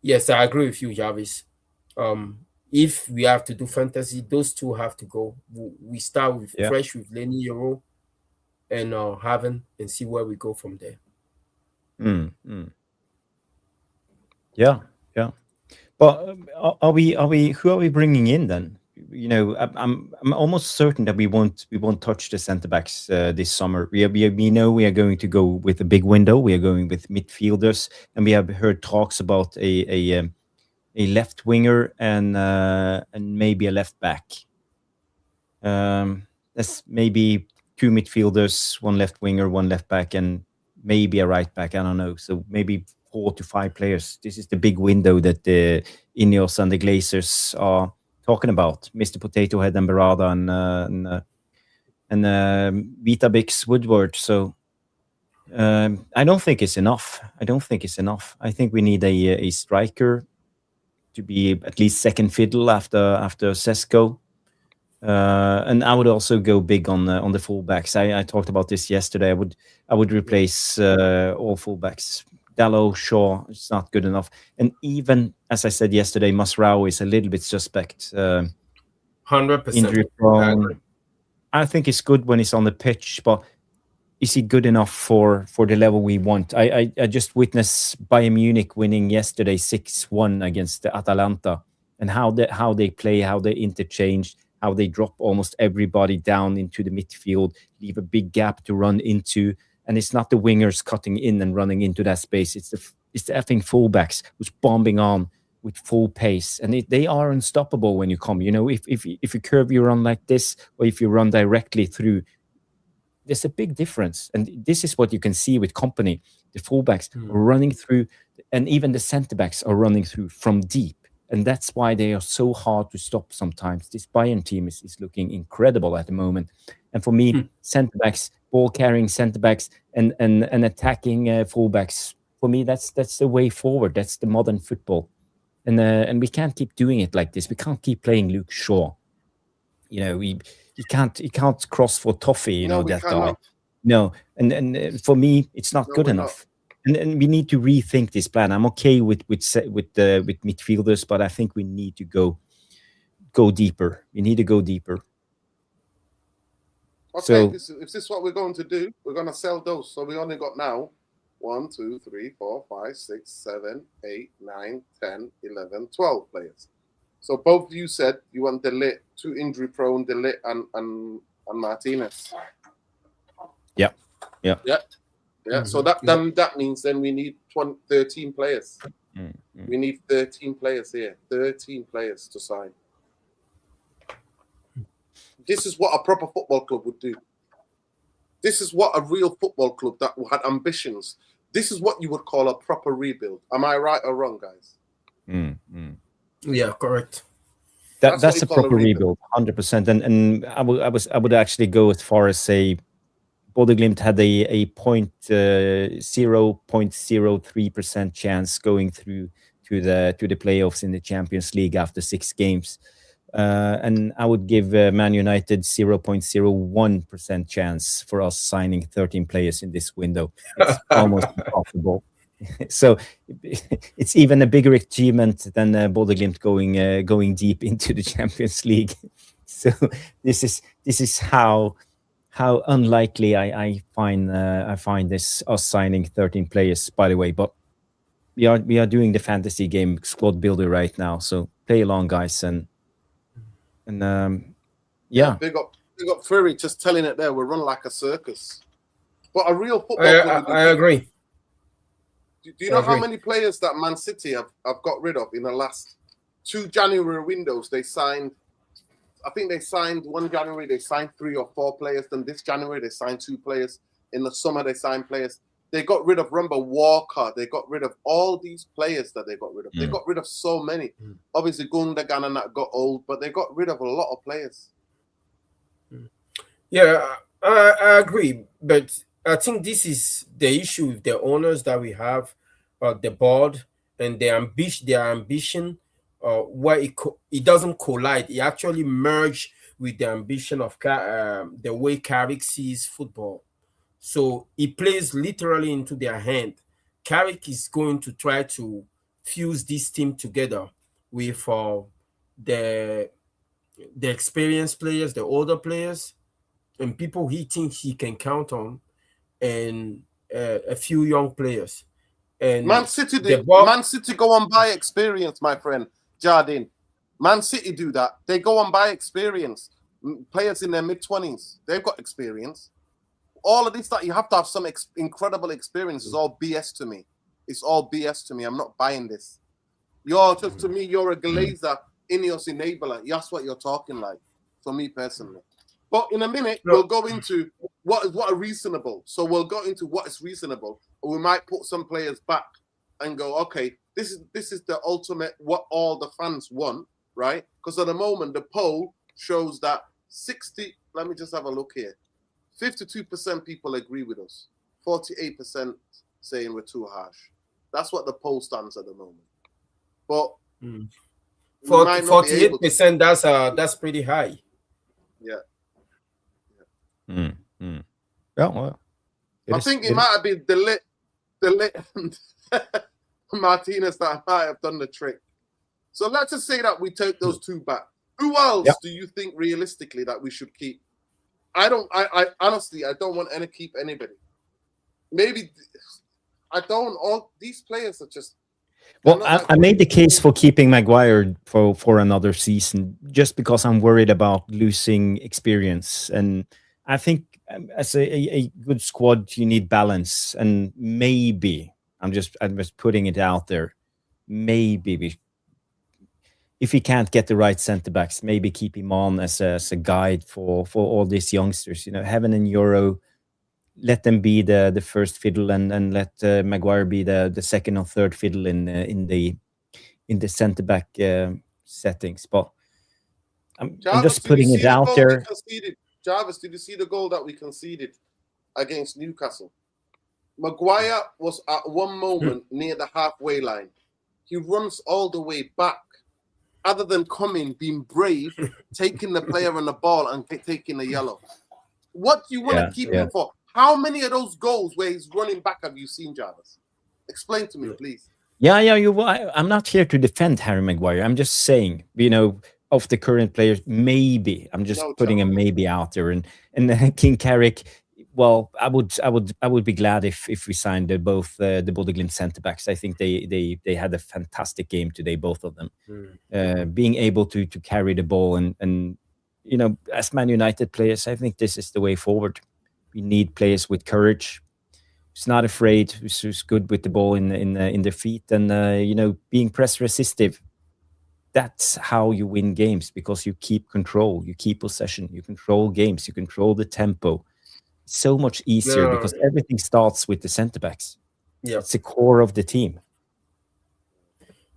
yes, I agree with you, Jarvis. If we have to do fantasy, those two have to go. We start with fresh with Lani Euro and Haven, and see where we go from there. Yeah. But are we? Who are we bringing in then? You know, I'm almost certain that we won't touch the centre backs this summer. We know we are going to go with a big window. We are going with midfielders, and we have heard talks about a left winger and maybe a left back. That's maybe 2 midfielders, 1 left winger, 1 left back, and maybe a right back. I don't know. So maybe 4 to 5 players. This is the big window that the Ineos and the Glazers are talking about. Mr. Potato Head and Berada and Vitabix Woodward. So I don't think it's enough. I think we need a striker to be at least second fiddle after Sesko. And I would also go big on the fullbacks. I talked about this yesterday. I would replace all fullbacks. Dalot, Shaw, it's not good enough. And even, as I said yesterday, Masraoui is a little bit suspect. 100%. Injury prone. I think it's good when he's on the pitch, but is he good enough for the level we want? I just witnessed Bayern Munich winning yesterday 6-1 against the Atalanta, and how they play, how they interchange, how they drop almost everybody down into the midfield, leave a big gap to run into. And it's not the wingers cutting in and running into that space. It's the effing fullbacks who's bombing on with full pace. And they are unstoppable when you come. You know, if you curve your run like this, or if you run directly through, there's a big difference. And this is what you can see with Company. The fullbacks are running through, and even the centre-backs are running through from deep. And that's why they are so hard to stop sometimes. This Bayern team is looking incredible at the moment. And for me, centre-backs, ball-carrying centre-backs and attacking full-backs, for me, that's the way forward. That's the modern football. And we can't keep doing it like this. We can't keep playing Luke Shaw. You know, he can't cross for toffee, you know, that guy. No, and for me, it's not good enough. And we need to rethink this plan. I'm okay with midfielders, but I think we need to go deeper. We need to go deeper. Okay, so, if this is what we're going to do, we're going to sell those. So we only got now 1, 2, 3, 4, 5, 6, 7, 8, 9, 10, 11, 12 players. So both of you said you want De Ligt, 2 injury prone, De Ligt and Martinez. Yeah. So that means then we need 13 players. We need 13 players here. 13 players to sign. This is what a proper football club would do. This is what a real football club that had ambitions. This is what you would call a proper rebuild. Am I right or wrong, guys? Yeah, correct. That's a proper rebuild, 100%. And I would actually go as far as say, Bodø Glimt had a 0.03% chance going through to the playoffs in the Champions League after 6 games. And I would give Man United 0.01% chance for us signing 13 players in this window. It's almost impossible. So it's even a bigger achievement than Bodø Glimt going deep into the Champions League. So this is how unlikely I find this, us signing 13 players, by the way. But we are doing the fantasy game squad builder right now, so play along, guys, and yeah. Big up Fury, just telling it there. We run like a circus, but a real football. I agree. Do you know how many players that Man City have got rid of in the last 2 January windows? They signed. I think they signed 1 January, they signed 3 or 4 players. Then this January, they signed 2 players. In the summer, they signed players. They got rid of Rumba Walker. They got rid of all these players that they got rid of. They got rid of so many. Obviously, Gundogan and that got old, but they got rid of a lot of players. Yeah, I agree, but I think this is the issue with the owners that we have, the board and their ambition, where it doesn't collide. It actually merge with the ambition of the way Carrick sees football. So it plays literally into their hand. Carrick is going to try to fuse this team together with the the experienced players, the older players, and people he thinks he can count on, and a few young players. And the ball, Man City go on by experience, my friend Jardine. Man City do that. They go on by experience. Players in their mid-20s, they've got experience. All of this that you have to have some incredible experience is all BS to me. It's all BS to me. I'm not buying this. You're just to me, you're a glazer, Ineos enabler. That's what you're talking like, for me personally. But in a minute, we'll go into what are reasonable. So we'll go into what is reasonable. Or we might put some players back and go, okay, this is the ultimate what all the fans want, right? Because at the moment the poll shows that 60. Let me just have a look here. 52% people agree with us. 48% saying we're too harsh. That's what the poll stands at the moment. But 48%, that's pretty high. Yeah. Well, I think it might have been the lit Martinez that might have done the trick. So let's just say that we take those two back. Who else do you think realistically that we should keep? I honestly, I don't want to keep anybody. Maybe I don't. All these players are just. Well, I made the case for keeping Maguire for another season just because I'm worried about losing experience, and I think as a good squad, you need balance, and maybe I'm just putting it out there. Maybe if he can't get the right centre backs, maybe keep him on as a guide for all these youngsters. You know, Heaven and Euro, let them be the first fiddle, and let Maguire be the second or third fiddle in the centre back settings. But I'm just putting it out there. Jarvis, did you see the goal that we conceded against Newcastle? Maguire was at one moment near the halfway line. He runs all the way back. Other than coming, being brave, taking the player on the ball and taking the yellow. What do you want to keep him for? How many of those goals where he's running back have you seen, Jarvis? Explain to me, please. Yeah. I'm not here to defend Harry Maguire. I'm just saying, of the current players, maybe I'm just putting a maybe out there. And King Carrick, well, I would be glad if we signed both the Bodø Glimt centre backs. I think they had a fantastic game today, both of them, being able to carry the ball and as Man United players, I think this is the way forward. We need players with courage, who's not afraid, who's good with the ball in their feet, and being press resistive. That's how you win games, because you keep control, you keep possession, you control games, you control the tempo. It's so much easier because everything starts with the centre backs. Yeah, it's the core of the team.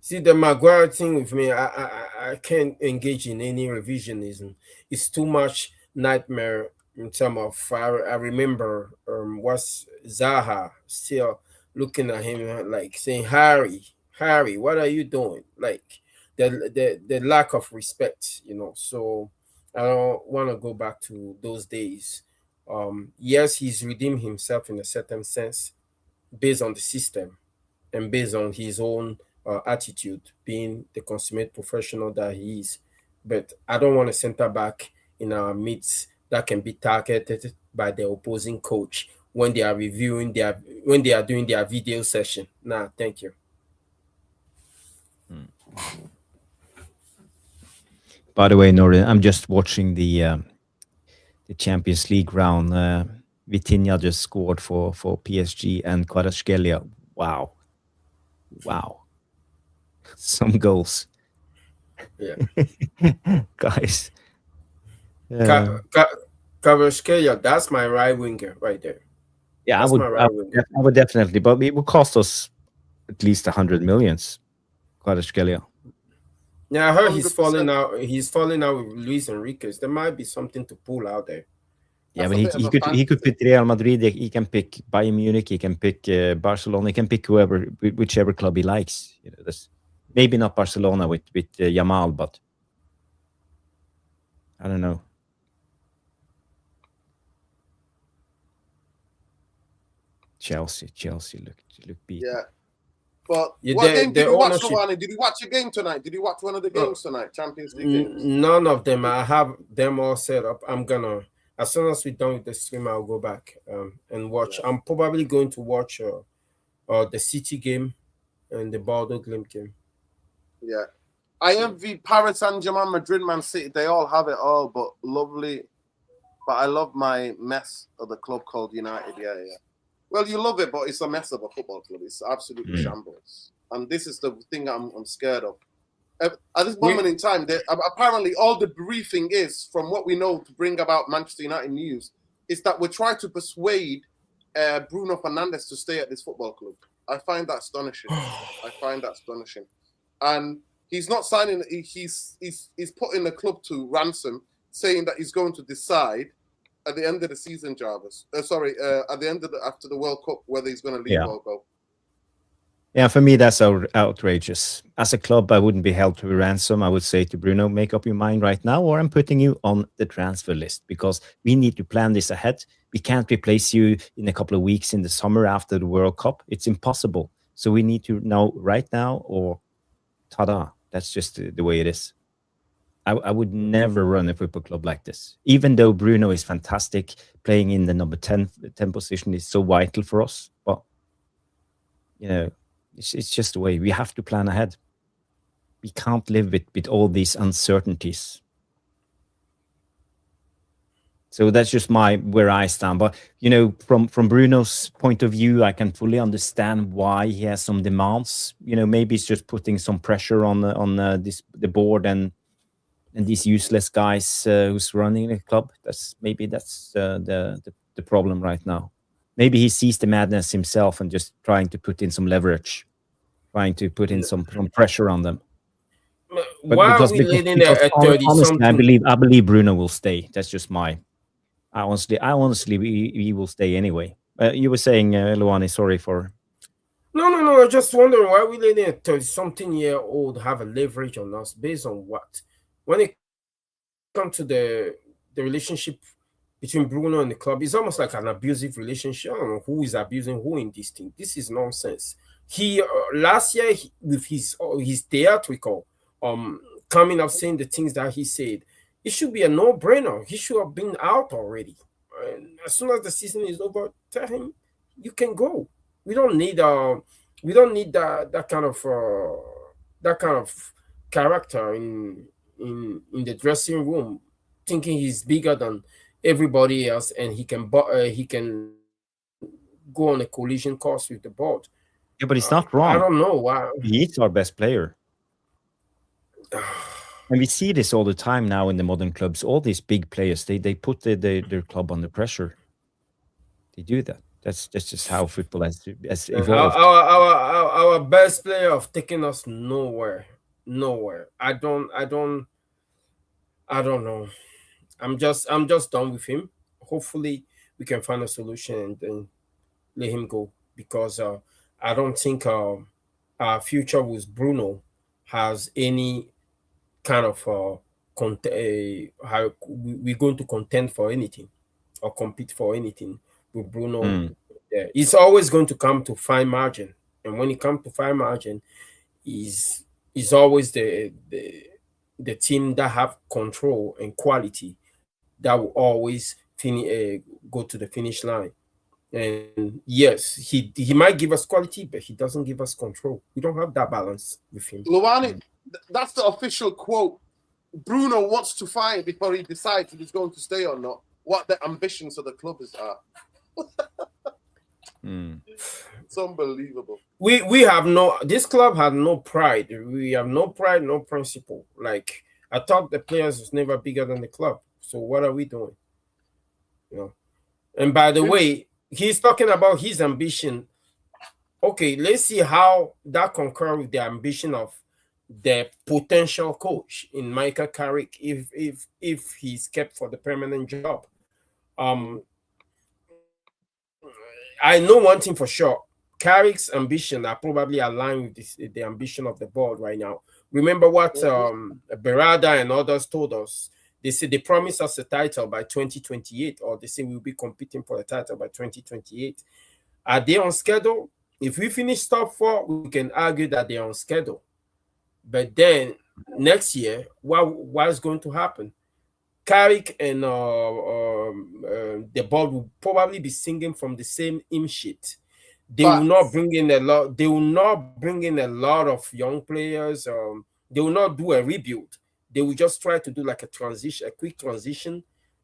See, the Maguire thing with me, I can't engage in any revisionism. It's too much nightmare in terms of. I remember was Zaha still looking at him like saying, Harry, what are you doing? Like the lack of respect, So I don't want to go back to those days. Yes, he's redeemed himself in a certain sense based on the system and based on his own attitude, being the consummate professional that he is. But I don't want a center back in our midst that can be targeted by the opposing coach when they are doing their video session. Nah, thank you. By the way, Norin, I'm just watching the Champions League round. Vitinha just scored for PSG and Kvaratskhelia. Wow. Some goals. Yeah. Guys. Kvaratskhelia, that's my right winger right there. Yeah, I would definitely, but it would cost us at least 100 millions. Kvaratskhelia. Yeah, I heard he's falling out. He's falling out with Luis Enriquez. There might be something to pull out there. Yeah, but he could pick Real Madrid. He can pick Bayern Munich. He can pick Barcelona. He can pick whichever club he likes. You know, that's maybe not Barcelona with Yamal, but I don't know. Chelsea look beat. Yeah. But what game did you watch, Lani? Did you watch a game tonight? Did you watch one of the games tonight? Champions League games? None of them. I have them all set up. I'm gonna, as soon as we're done with the stream, I'll go back and watch. Yeah. I'm probably going to watch the City game and the Bordeaux Glimt game. Yeah. I envy Paris Saint-Germain, Madrid, Man City. They all have it all, but lovely. But I love my mess of the club called United. Yeah. Well, you love it, but it's a mess of a football club. It's absolutely shambles. And this is the thing I'm scared of. At this moment in time, apparently all the briefing is, from what we know to bring about Manchester United news, is that we're trying to persuade Bruno Fernandes to stay at this football club. I find that astonishing. And he's not signing. He's putting the club to ransom, saying that he's going to decide at the end of the season, Jarvis. At the end of after the World Cup, whether he's going to leave or go. Yeah, for me, that's outrageous. As a club, I wouldn't be held to a ransom. I would say to Bruno, make up your mind right now, or I'm putting you on the transfer list, because we need to plan this ahead. We can't replace you in a couple of weeks in the summer after the World Cup. It's impossible. So we need to know right now, or ta-da. That's just the way it is. I would never run a football club like this. Even though Bruno is fantastic, playing in the number 10 position is so vital for us. But, you know, it's just the way. We have to plan ahead. We can't live with all these uncertainties. So that's just where I stand. But, you know, from Bruno's point of view, I can fully understand why he has some demands. You know, maybe it's just putting some pressure on the board and these useless guys who's running the club. That's the problem right now. Maybe he sees the madness himself and just trying to put in some leverage, trying to put in some pressure on them. Why are we leading at 30-something? I believe Bruno will stay. That's just I honestly, he will stay anyway. You were saying, Lani, sorry for. No. I just wondering why we letting a 30-something-year-old have a leverage on us based on what? When it comes to the relationship between Bruno and the club, it's almost like an abusive relationship. I don't know who is abusing who in this thing. This is nonsense. He last year with his theatrical coming up saying the things that he said, it should be a no-brainer. He should have been out already. And as soon as the season is over, tell him you can go. We don't need that kind of character in the dressing room, thinking he's bigger than everybody else and he can go on a collision course with the board. Yeah, but it's not wrong. I don't know why. He's our best player. And we see this all the time now in the modern clubs. All these big players, they put their club under pressure. They do that. That's just how football has evolved. Our best player have taken us nowhere. I don't know. I'm just done with him. Hopefully we can find a solution and then let him go, because I don't think our future with Bruno has any kind of how we're going to contend for anything or compete for anything with Bruno. Yeah, it's always going to come to fine margin, and when it comes to fine margin, is always the team that have control and quality that will always go to the finish line. And yes, he might give us quality, but he doesn't give us control. We don't have that balance with him. Lani, that's the official quote. Bruno wants to find before he decides if he's going to stay or not, what the ambitions of the club are. It's unbelievable. This club had no pride. We have no pride, no principle. Like, I thought the players was never bigger than the club. So what are we doing? You know. And by the way, he's talking about his ambition. Okay, let's see how that concurs with the ambition of the potential coach in Michael Carrick if he's kept for the permanent job. Um, I know one thing for sure. Carrick's ambition are probably aligned with the ambition of the board right now. Remember what Berada and others told us. They said they promised us a title by 2028, or they say we'll be competing for the title by 2028. Are they on schedule? If we finish top 4, we can argue that they're on schedule. But then next year, what is going to happen? Carrick and the board will probably be singing from the same hymn sheet. They will not bring in a lot. They will not bring in a lot of young players. They will not do a rebuild. They will just try to do like a quick transition,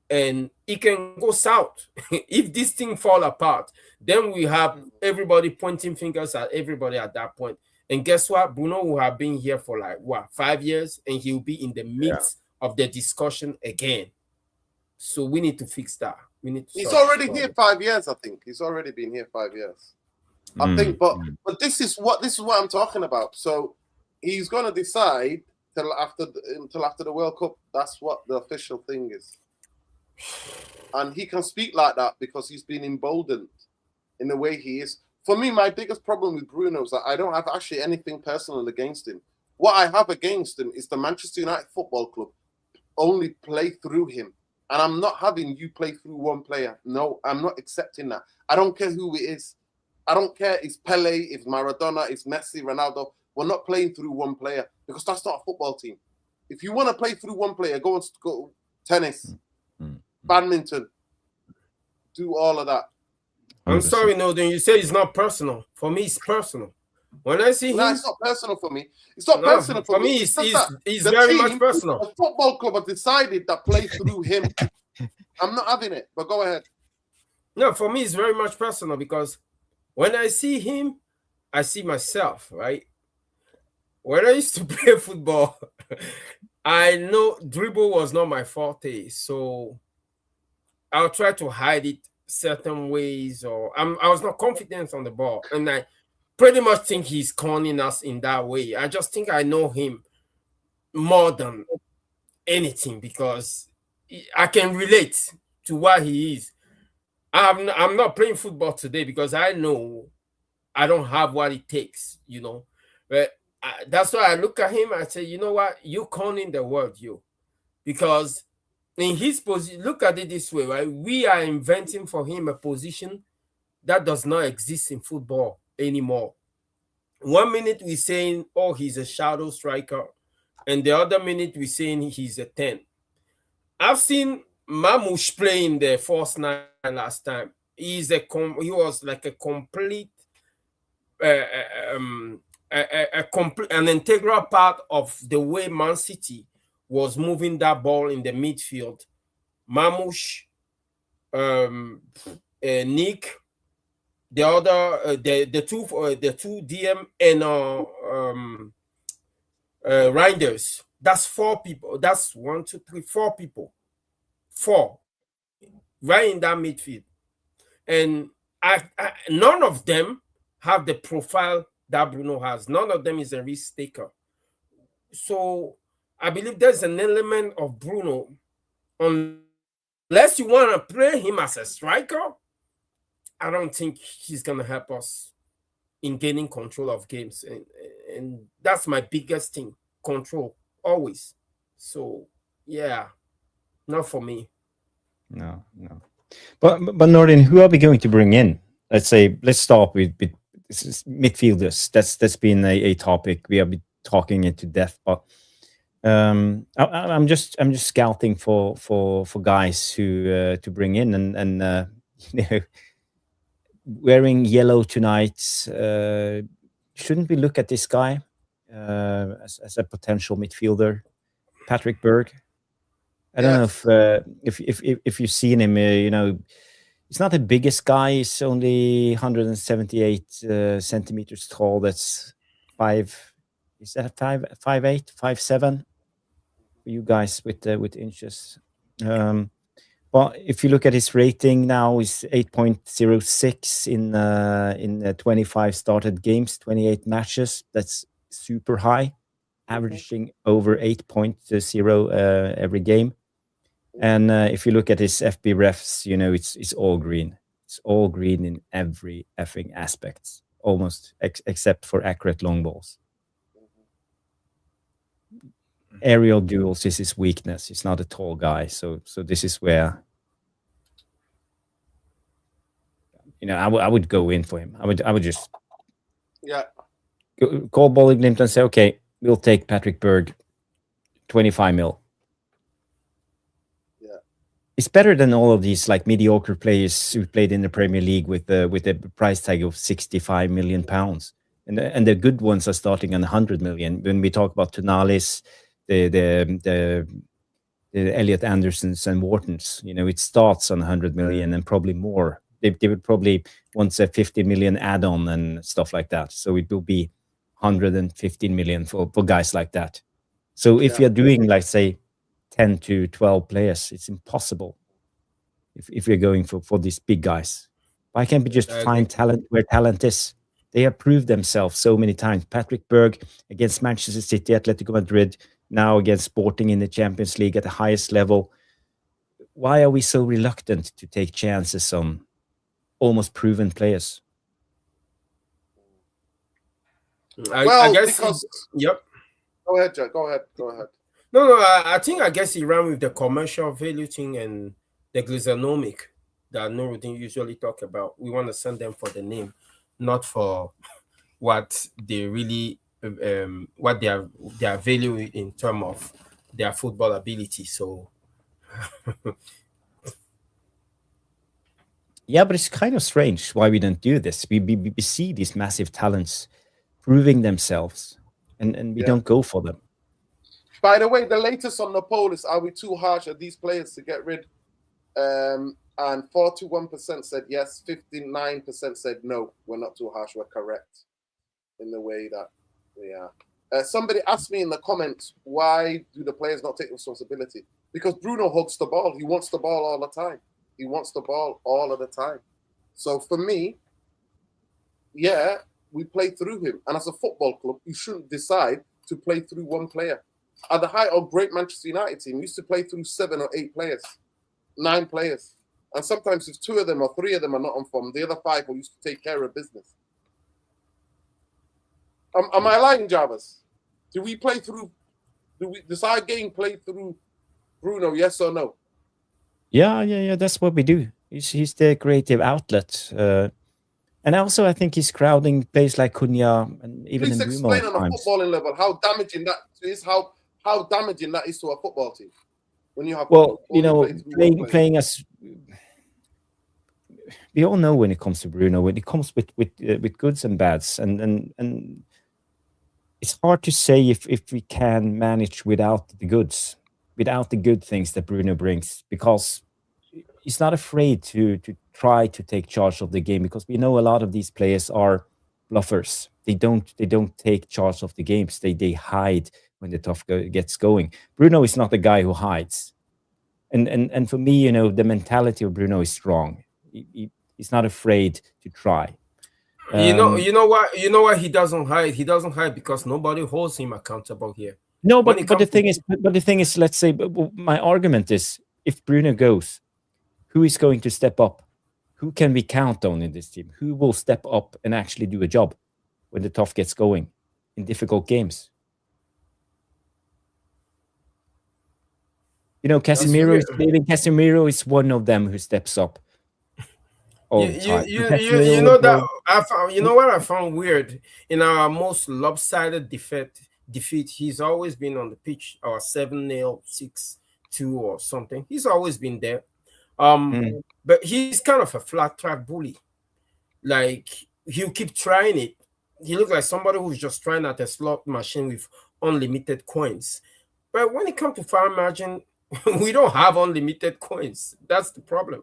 and it can go south. If this thing fall apart, then we have everybody pointing fingers at everybody at that point. And guess what? Bruno will have been here for like 5 years, and he'll be in the midst of the discussion again. So we need to fix that. We need to. He's already here 5 years. I think he's already been here 5 years. I think, but this is what I'm talking about. So he's going to decide till after the World Cup. That's what the official thing is, and he can speak like that because he's been emboldened in the way he is. For me, my biggest problem with Bruno is that I don't have actually anything personal against him. What I have against him is the Manchester United Football Club only play through him. And I'm not having you play through one player. No, I'm not accepting that. I don't care who it is. I don't care if it's Pele, if Maradona, if Messi, Ronaldo. We're not playing through one player because that's not a football team. If you want to play through one player, go tennis, badminton, do all of that. I'm sorry, Noden. You say it's not personal. For me, it's personal. When I see him, it's not personal for me. It's not personal for me. It's very much personal. The football club have decided that play through him. I'm not having it. But go ahead. No, for me, it's very much personal because when I see him, I see myself. Right. When I used to play football, I know dribble was not my forte, so I'll try to hide it certain ways, or I was not confident on the ball, and I pretty much think he's conning us in that way. I just think I know him more than anything because I can relate to what he is. I'm not playing football today because I know I don't have what it takes, But that's why I look at him and say, you know what, you conning the world, because in his position, look at it this way, right? We are inventing for him a position that does not exist in football anymore. 1 minute we're saying, oh, he's a shadow striker, and the other minute we're saying he's a 10. I've seen Mamouche play in the first 9 last time. He was like a complete, an integral part of the way Man City was moving that ball in the midfield. Mamouche, Nick, the other, the two DM and Reinders. That's 4 people. That's 1, 2, 3, 4 people. 4 right in that midfield, and none of them have the profile that Bruno has. None of them is a risk taker. So I believe there's an element of Bruno, unless you want to play him as a striker, I don't think he's going to help us in gaining control of games. And that's my biggest thing, control, always. So, yeah, not for me. No. But Nordin, who are we going to bring in? Let's start with midfielders. That's been a topic we have been talking it to death. But I'm just scouting for guys who to bring in, and wearing yellow tonight. Shouldn't we look at this guy as a potential midfielder, Patrick Berg? I don't know if you've seen him. He's not the biggest guy. He's only 178 centimeters tall. That's 5. Is that 5'8", 5'7"? For you guys with inches. But if you look at his rating now, is 8.06 in 25 started games, 28 matches. That's super high, averaging over 8.0 every game. And if you look at his FB refs, you know, it's all green. It's all green in every effing aspect, almost except for accurate long balls. Aerial duels is his weakness. He's not a tall guy, so this is where, you know, I would go in for him. I would just call Bolliglimt and say, okay, we'll take Patrick Berg, 25 mil. Yeah, it's better than all of these like mediocre players who played in the Premier League with a price tag of 65 million pounds, and the good ones are starting on 100 million. When we talk about Tonales, the Elliot Andersons and Whartons, you know, it starts on 100 million and probably more. They would probably want a 50 million add-on and stuff like that. So it will be 115 million for guys like that. So if you're doing, like, say, 10 to 12 players, it's impossible if you're going for these big guys. Why can't we just find talent where talent is? They have proved themselves so many times. Patrick Berg against Manchester City, Atletico Madrid, now against Sporting in the Champions League at the highest level. Why are we so reluctant to take chances on almost proven players? I guess because yep. Go ahead, Jack. Go ahead. No, I think I guess he ran with the commercial value thing and the glyconomic that Nuruddin usually talk about. We want to send them for the name, not for what they really what their value in terms of their football ability. So yeah, but it's kind of strange why we don't do this. We see these massive talents proving themselves, and we don't go for them. By the way, the latest on the poll is: are we too harsh at these players to get rid? And 41% said yes, 59% said no. We're not too harsh. We're correct in the way that we are. Somebody asked me in the comments, why do the players not take responsibility? Because Bruno hugs the ball. He wants the ball all the time. He wants the ball all of the time. So for me, yeah, we play through him. And as a football club, you shouldn't decide to play through one player. At the height of great Manchester United team, we used to play through 7 or 8 players, 9 players. And sometimes if 2 of them or 3 of them are not on form, the other 5 will used to take care of business. Am I lying, Jarvis? Do we play through? Does our game play through Bruno? Yes or no? Yeah. That's what we do. He's the creative outlet, and also I think he's crowding players like Cunha and even Please Mbeumo explain on a footballing level how damaging that is. How damaging that is to a football team when you have playing as. We all know when it comes to Bruno, when it comes with goods and bads, and it's hard to say if we can manage without the goods, without the good things that Bruno brings, because he's not afraid to try to take charge of the game, because we know a lot of these players are bluffers. They don't take charge of the games. They hide when the tough gets going. Bruno is not the guy who hides, and for me, you know, the mentality of Bruno is strong. He's not afraid to try. You know why he doesn't hide? He doesn't hide because nobody holds him accountable here. No, but the thing is, let's say, my argument is, if Bruno goes, who is going to step up? Who can we count on in this team? Who will step up and actually do a job when the tough gets going in difficult games? You know, Casemiro is leaving. Casemiro is one of them who steps up. You know that I found. You know what I found weird in our most lopsided defeat. He's always been on the pitch, or 7-0, 6-2, or something. He's always been there. But he's kind of a flat track bully. Like, he'll keep trying it. He looks like somebody who's just trying at a slot machine with unlimited coins. But when it comes to farm margin, we don't have unlimited coins. That's the problem.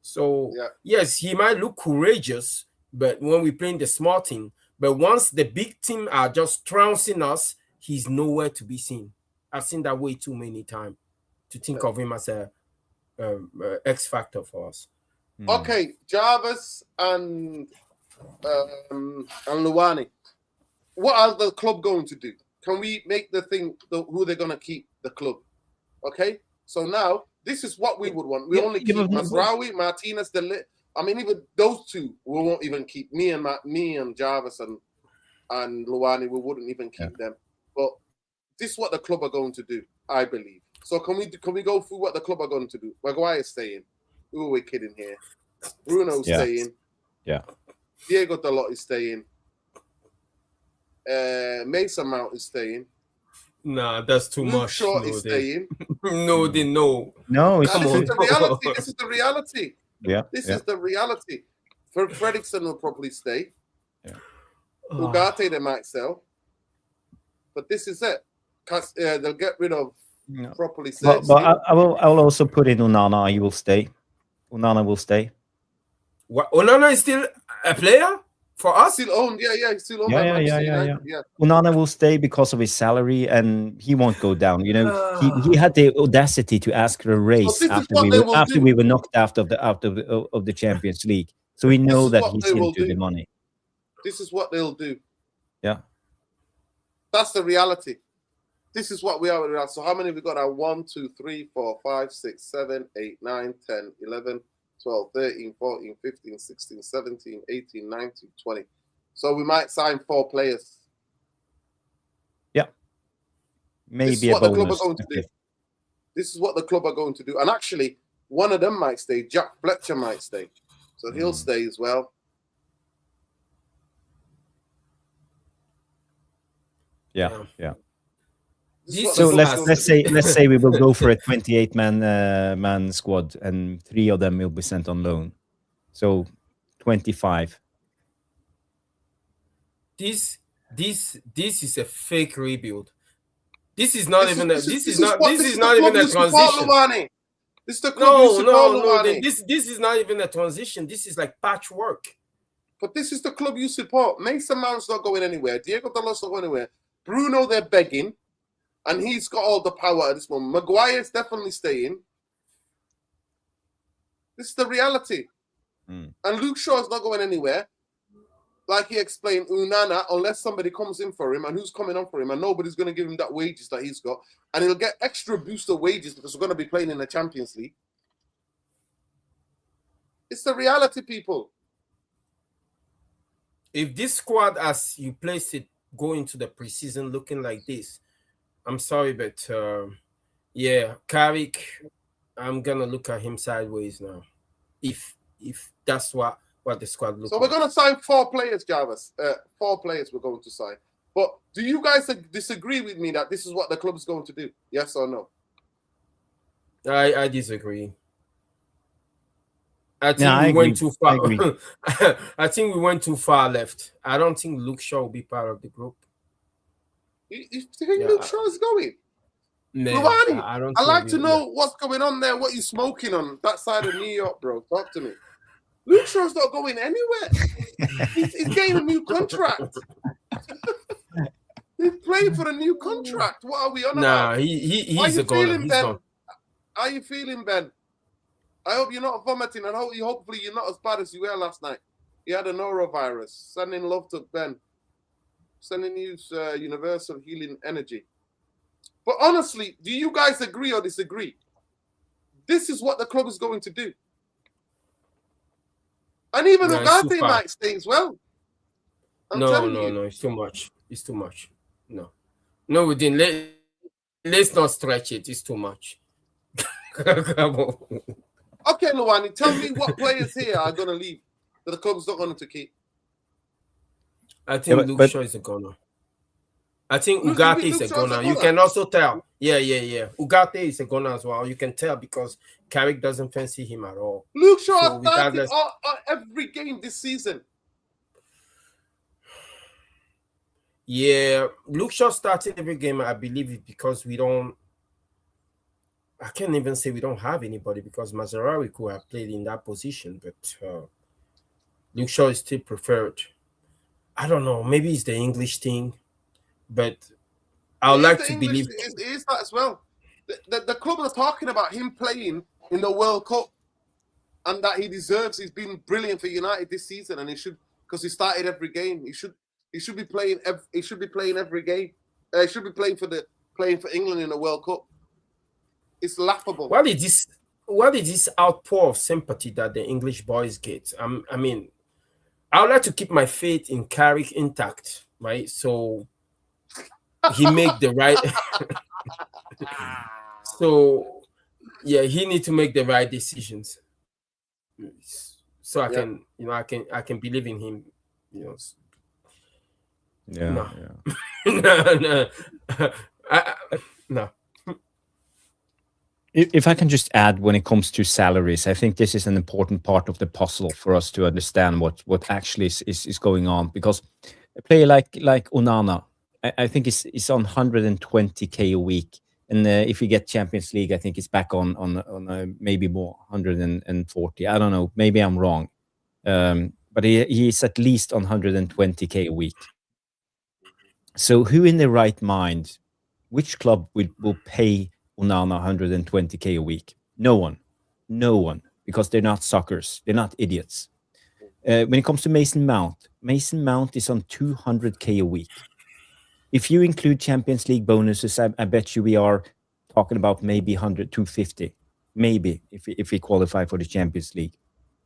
So yes, he might look courageous, but when we play in the small team, but once the big team are just trouncing us, he's nowhere to be seen. I've seen that way too many times to think of him as a X factor for us. Okay, Jarvis and Lani, what are the club going to do? Can we make the thing who they're going to keep the club? Okay, so now This is what we would want. We only keep Mazraoui, Martinez, I mean, even those two, we won't even keep. Me and Jarvis and Lani, we wouldn't even keep them. But this is what the club are going to do, I believe. So can we go through what the club are going to do? Maguire's staying. Who are we kidding here? Bruno's staying. Yeah. Diego Dalot is staying. Mason Mount is staying. Nah, that's too Luke much. Shaw is staying. No, This is the reality. This is the reality. Yeah. This is the reality. Fredrickson will probably stay. Yeah. Ugarte they might sell. But this is it. They'll get rid of properly said. But I will also put in Onana. He will stay. Onana will stay. What? Onana is still a player for us? Still owned, he's still owned. Yeah. Onana will stay because of his salary, and he won't go down. You know, he had the audacity to ask for a raise after we were knocked out of the Champions League. So we know that he's into the money. This is what they'll do. Yeah, that's the reality. This is what we are. So how many we got now? 1, 2, 3, 4, 5, 6, 7, 8, 9, 10, 11, 12, 13, 14, 15, 16, 17, 18, 19, 20. So we might sign 4 players. Yeah. Maybe this is what the club are going to do. This is what the club are going to do. And actually, one of them might stay. Jack Fletcher might stay. So he'll stay as well. Yeah. So let's say we will go for a 28-man squad, and 3 of them will be sent on loan. So 25. This is a fake rebuild. This is not even a transition. This is the club no. This is not even a transition. This is like patchwork. But this is the club you support. Mason Mount's not going anywhere. Diego Dalot's not going anywhere. Bruno, they're begging. And he's got all the power at this moment. Maguire's definitely staying. This is the reality. And Luke Shaw's not going anywhere. Like he explained, Onana, unless somebody comes in for him, and who's coming on for him, and nobody's going to give him that wages that he's got. And he'll get extra booster wages because we're going to be playing in the Champions League. It's the reality, people. If this squad, as you place it, go into the preseason looking like this, I'm sorry, but Carrick, I'm gonna look at him sideways now. If that's what the squad looks like. So we're gonna sign 4 players, Jarvis. 4 players we're going to sign. But do you guys disagree with me that this is what the club's going to do? Yes or no? I disagree. I think we went too far. I think we went too far left. I don't think Luke Shaw will be part of the group. You think Luke Shaw is going? No, Lani, I'd like to know what's going on there, what you smoking on that side of New York, bro. Talk to me. Luke Shaw's not going anywhere. he's getting a new contract. He's playing for a new contract. What are we on about? He's a goner. Ben? How are you feeling, Ben? I hope you're not vomiting, and hopefully you're not as bad as you were last night. You had a norovirus. Sending love to Ben. Sending you universal healing energy. But honestly, do you guys agree or disagree? This is what the club is going to do. And even Ugarte might stay as well. No, it's too much. It's too much. No, we didn't. Let's not stretch it. It's too much. Come on. Okay, Lani, tell me what players here are going to leave that the club's not going to keep. I think Luke Shaw is a goner. I think Ugarte is a goner. You can also tell. Yeah. Ugarte is a goner as well. You can tell because Carrick doesn't fancy him at all. Luke Shaw started every game this season. Yeah, Luke Shaw started every game, I believe, because I can't even say we don't have anybody because Mazraoui could have played in that position, but Luke Shaw is still preferred. I don't know. Maybe it's the English thing, but I would like to believe it is that as well. The club are talking about him playing in the World Cup and that he deserves. He's been brilliant for United this season, and he should, because he started every game. He should be playing. He should be playing every game. He should be playing for England in the World Cup. It's laughable. What is this outpour of sympathy that the English boys get? I mean, I would like to keep my faith in Carrick intact, right? So he make the right. So yeah, he need to make the right decisions. So I can, I can believe in him. No. No. No. If I can just add, when it comes to salaries, I think this is an important part of the puzzle for us to understand what actually is going on. Because a player like Onana, I think is on 120K a week, and if you get Champions League, I think it's back on maybe more, 140. I don't know, maybe I'm wrong, but he's at least on 120K a week. So who in their right mind, which club will pay Onana 120K a week? No one, because they're not suckers, they're not idiots. When it comes to Mason Mount is on 200K a week. If you include Champions League bonuses, I bet you we are talking about maybe 100, 250, maybe if we qualify for the Champions League.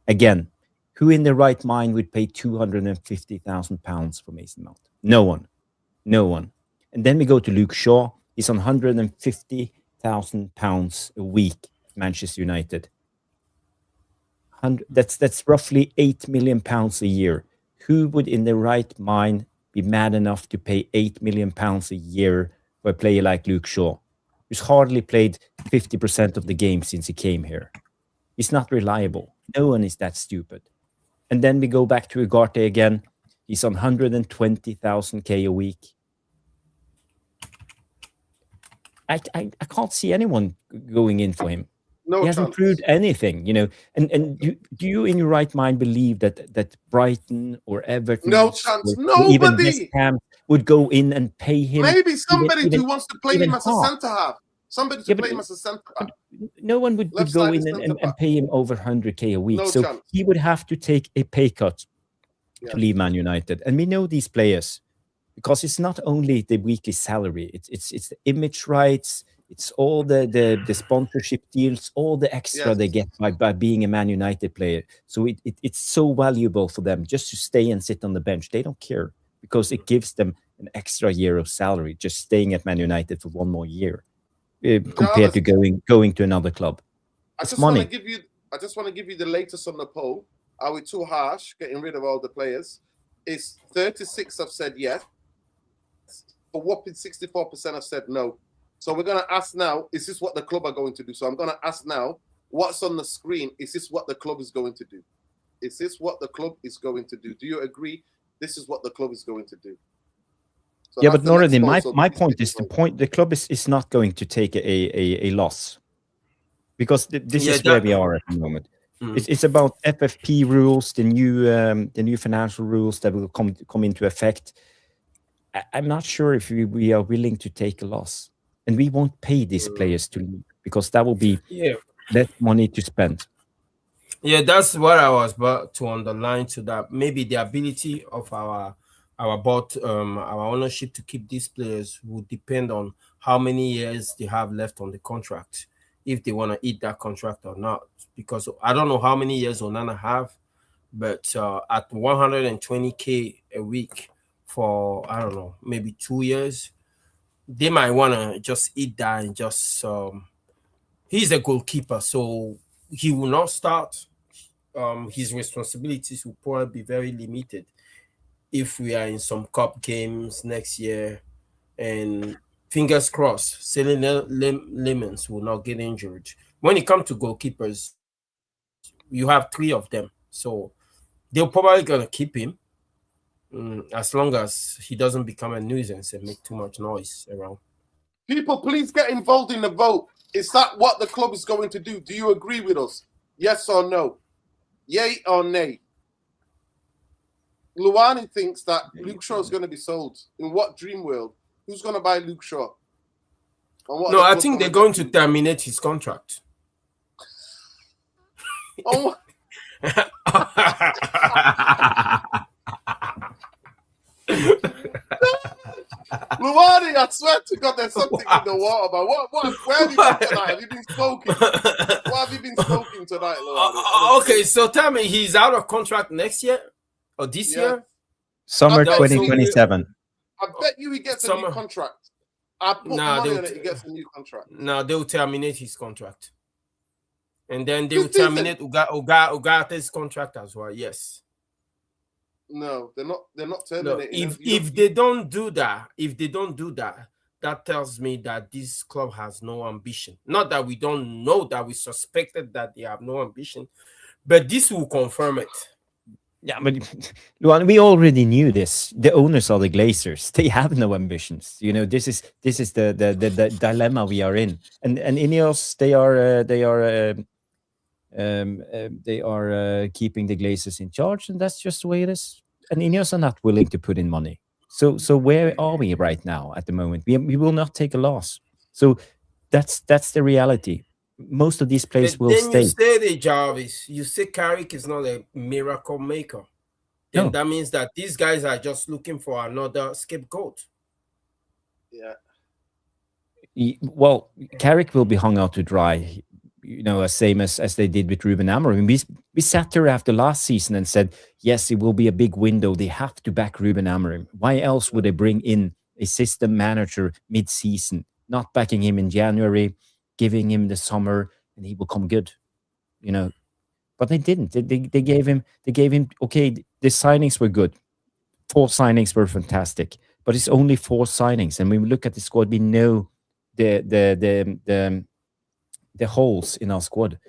Again, who in their right mind would pay £250,000 for Mason Mount? No one. And then we go to Luke Shaw. He's on £150,000 a week at Manchester United. That's roughly £8 million a year. Who would in their right mind be mad enough to pay £8 million a year for a player like Luke Shaw, who's hardly played 50% of the game since he came here? He's not reliable. No one is that stupid. And then we go back to Ugarte again. He's on 120,000K a week. I can't see anyone going in for him. No, he hasn't proved anything, And do you in your right mind believe that Brighton or Everton, no chance, or even West Ham would go in and pay him? Maybe somebody who wants to play him as a centre half. Somebody to play him as a centre half. No one would go in and pay him over 100K a week. So chance. He would have to take a pay cut to leave Man United. And we know these players, because it's not only the weekly salary, it's the image rights, it's all the sponsorship deals, all the extra they get by being a Man United player. So it's so valuable for them just to stay and sit on the bench. They don't care, because it gives them an extra year of salary just staying at Man United for one more year, compared to going to another club. I just want to give you the latest on the poll. Are we too harsh getting rid of all the players? It's 36 have said yes. A whopping 64% have said no. So we're going to ask now, is this what the club are going to do? So I'm going to ask now, what's on the screen? Is this what the club is going to do? Is this what the club is going to do? Do you agree this is what the club is going to do? So yeah, but Noradin, my point is the club is not going to take a loss, because this is where we are at the moment. It's about FFP rules, the new financial rules that will come into effect. I'm not sure if we are willing to take a loss, and we won't pay these players to leave, because that will be less money to spend. Yeah, that's what I was about to underline, to that maybe the ability of our board, our ownership to keep these players would depend on how many years they have left on the contract, if they want to eat that contract or not. Because I don't know how many years Onana have, but at 120K a week for, I don't know, maybe 2 years, they might want to just eat that and just he's a goalkeeper, so he will not start. His responsibilities will probably be very limited if we are in some cup games next year, and fingers crossed, Celine Lemons will not get injured. When it comes to goalkeepers, you have 3 of them, so they're probably going to keep him as long as he doesn't become a nuisance and make too much noise around. People, please get involved in the vote. Is that what the club is going to do? Do you agree with us? Yes or no? Yay or nay? Luani thinks that Luke Shaw is going to be sold. In what dream world? Who's going to buy Luke Shaw? No, I think they're going to terminate his contract. Oh. Luani, I swear to God, there's something in the water, man. Where have you been tonight? Have you been smoking? What have you been smoking tonight, Luani? Okay, so tell me, he's out of contract next year or this year? Summer 2027. I bet you he gets a new contract. I put money on it, he gets a new contract. No, they'll terminate his contract. And then they will terminate Ugate's contract as well. Yes. No, they're not terminating. No, if they don't do that, that tells me that this club has no ambition. Not that we don't know, that we suspected that they have no ambition, but this will confirm it. Yeah, but Luan, we already knew this. The owners are the Glazers. They have no ambitions. You know, this is the dilemma we are in. And Ineos, they are keeping the Glazers in charge, and that's just the way it is. And Ineos are not willing to put in money. So where are we right now at the moment? We will not take a loss. So that's the reality. Most of these players will stay. Then you say the Jarvis. You say Carrick is not a miracle maker. Then that means that these guys are just looking for another scapegoat. Yeah. Well, Carrick will be hung out to dry. You know, same as they did with Ruben Amorim. We sat there after last season and said, yes, it will be a big window. They have to back Ruben Amorim. Why else would they bring in a system manager mid-season, not backing him in January, giving him the summer, and he will come good, you know? But they didn't. They gave him. Okay, the signings were good. 4 signings were fantastic, but it's only 4 signings. And when we look at the squad, we know the holes in our squad.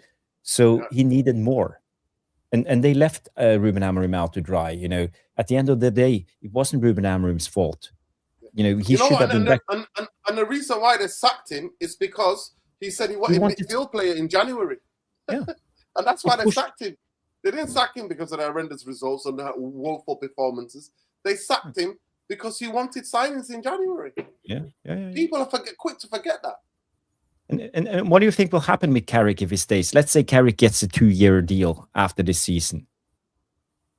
So he needed more. And they left Ruben Amorim out to dry. You know, at the end of the day, it wasn't Ruben Amorim's fault. You know, he should have been back. And the reason why they sacked him is because he said he wanted midfield player in January. Yeah. And that's why they sacked him. They didn't sack him because of their horrendous results and their woeful performances. They sacked him because he wanted signings in January. Yeah. People are quick to forget that. And what do you think will happen with Carrick if he stays? Let's say Carrick gets a 2-year deal after this season.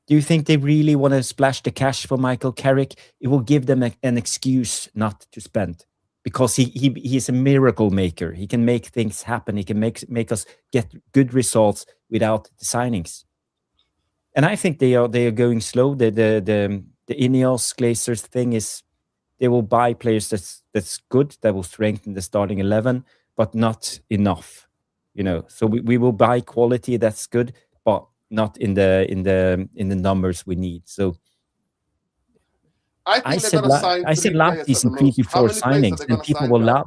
Do you think they really want to splash the cash for Michael Carrick? It will give them an excuse not to spend, because he is a miracle maker. He can make things happen. He can make us get good results without the signings. And I think they are going slow. The Ineos Glazers thing is they will buy players that's good, that will strengthen the starting 11, but not enough. You know, so we will buy quality that's good, but not in the numbers we need. So I said last season 3 to 4 signings, and people will laugh.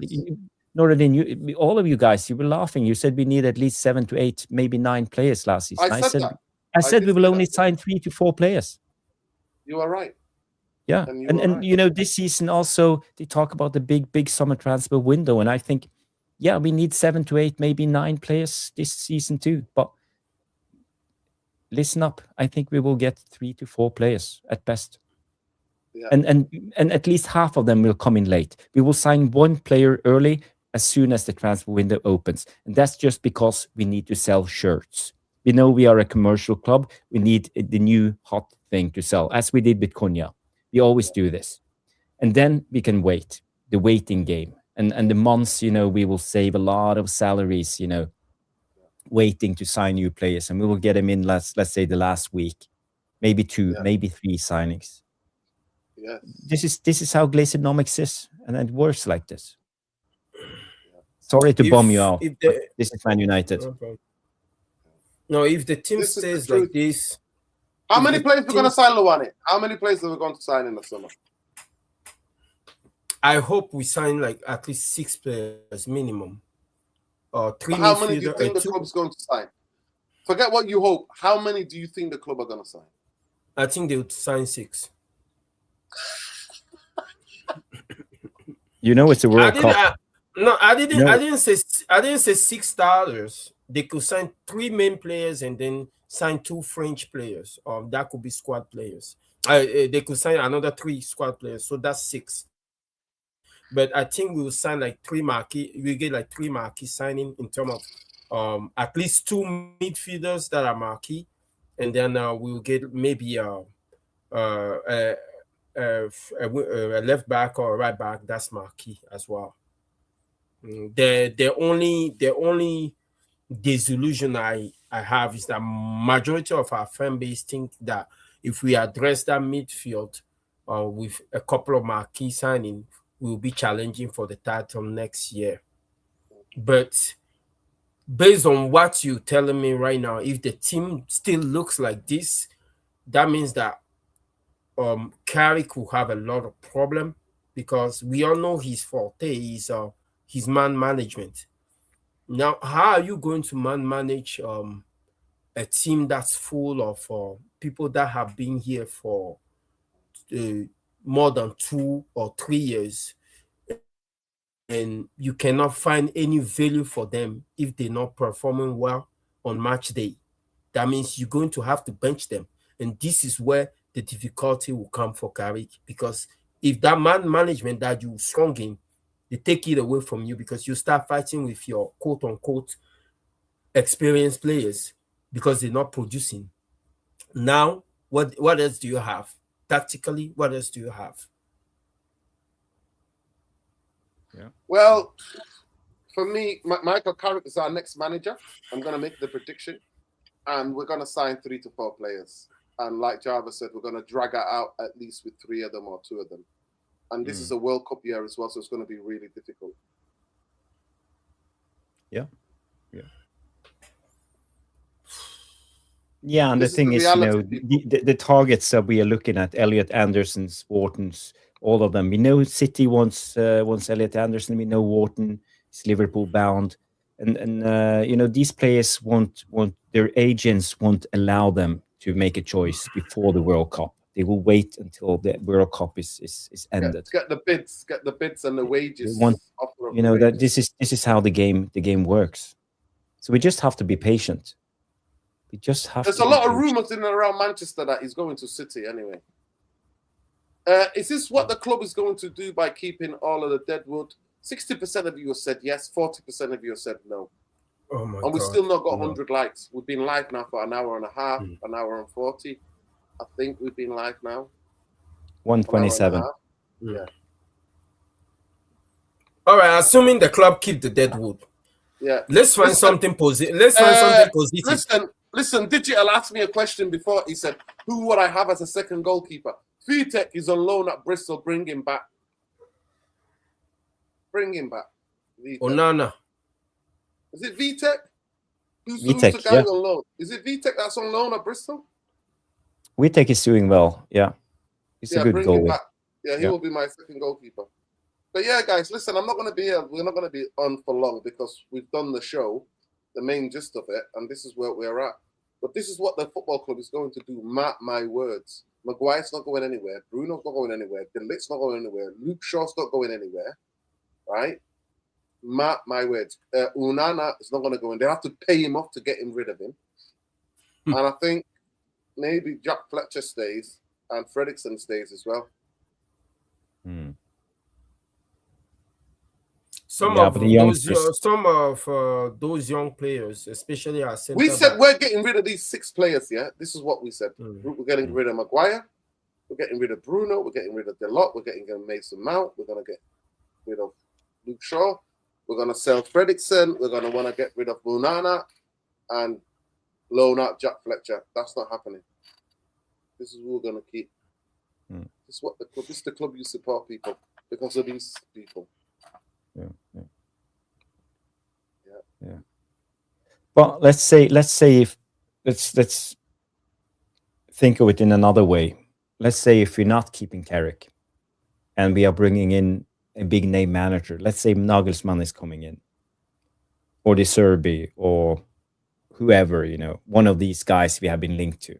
Northern, all of you guys, you were laughing. You said we need at least 7 to 8, maybe 9 players last season. I said we will only sign 3 to 4 players. You are right. Yeah, and you know, this season also they talk about the big summer transfer window, and I think, yeah, we need 7 to 8, maybe 9 players this season too. But listen up, I think we will get 3 to 4 players at best. Yeah. And at least half of them will come in late. We will sign 1 player early as soon as the transfer window opens. And that's just because we need to sell shirts. We know we are a commercial club. We need the new hot thing to sell, as we did with Konya. We always do this. And then we can wait, the waiting game. And the months, you know, we will save a lot of salaries, you know, waiting to sign new players. And we will get them in, let's say, the last week. Maybe 2, maybe 3 signings. Yes. This is how Glazeonomics is, and it works like this. Sorry to bomb you out. This is Man United. No, if the team stays like this, how many players we're going to sign, Luani? How many players are we going to sign in the summer? I hope we sign like at least 6 players minimum. 3. How many do you think the club's going to sign? Forget what you hope. How many do you think the club are going to sign? I think they would sign 6. You know, it's a World Cup. I didn't say $6. They could sign 3 main players and then sign 2 French players. That could be squad players. They could sign another 3 squad players. So that's 6. But I think we will sign like 3 marquee. We get like 3 marquee signing in terms of at least 2 midfielders that are marquee, and then we will get maybe a left back or a right back, that's marquee as well. The only disillusion I have is that majority of our fan base think that if we address that midfield with a couple of marquee signing, we'll be challenging for the title next year. But based on what you're telling me right now, if the team still looks like this, that means that Carrick will have a lot of problem, because we all know his forte is his man management. Now, how are you going to manage a team that's full of people that have been here for more than 2 or 3 years, and you cannot find any value for them if they're not performing well on match day? That means you're going to have to bench them. And this is where the difficulty will come for Carrick, because if that man management that you're strong in, they take it away from you, because you start fighting with your quote-unquote experienced players because they're not producing. Now, what else do you have? Tactically, what else do you have? Yeah. Well, for me, Michael Carrick is our next manager. I'm going to make the prediction, and we're going to sign 3 to 4 players. And like Jarvis said, we're going to drag it out at least with 3 of them or 2 of them. And this is a World Cup year as well, so it's going to be really difficult. Yeah. Yeah, and the thing is, the targets that we are looking at, Elliot Anderson's, Wharton's, all of them. We know City wants Elliot Anderson. We know Wharton is Liverpool bound, and these players want their agents won't allow them to make a choice before the World Cup. They will wait until the World Cup is ended. Get the bids and the wages. That this is how the game works. So we just have to be patient. There's a lot of rumors in and around Manchester that he's going to City anyway. Is this what the club is going to do by keeping all of the deadwood? 60% of you have said yes, 40% of you have said no. Oh my God. And we still not got 100 likes. We've been live now for an hour and a half, an hour and 40. I think we've been live now. 127. Yeah. All right, assuming the club keep the deadwood. Yeah. Let's find something positive. Listen, Digital asked me a question before. He said, who would I have as a second goalkeeper? Vitek is on loan at Bristol. Bring him back. Vitek. Onana. Is it Vitek? Who's the guy on loan? Is it Vitek that's on loan at Bristol? Vitek is doing well. Yeah. He's a good goalie. Yeah, he will be my second goalkeeper. But yeah, guys, listen, I'm not going to be here. We're not going to be on for long because we've done the show, the main gist of it, and this is where we're at. But this is what the football club is going to do. Mark my words. Maguire's not going anywhere. Bruno's not going anywhere. De Ligt's not going anywhere. Luke Shaw's not going anywhere. Right? Mark my words. Onana is not going to go in. They have to pay him off to get him rid of him. And I think maybe Jack Fletcher stays and Fredrickson stays as well. Some of those young players, especially our center. We said we're getting rid of these 6 players. Yeah, this is what we said. We're getting rid of Maguire. We're getting rid of Bruno. We're getting rid of De Lot. We're getting rid of Mason Mount. We're going to get rid of Luke Shaw. We're going to sell Fredrickson. We're going to want to get rid of Onana and loan out Jack Fletcher. That's not happening. This is who we're going to keep. This is what the club. This is the club you support, people, because of these people. Yeah. But let's say if let's think of it in another way. Let's say if we're not keeping Carrick and we are bringing in a big name manager. Let's say Nagelsmann is coming in, or De Zerbi, or whoever, one of these guys we have been linked to.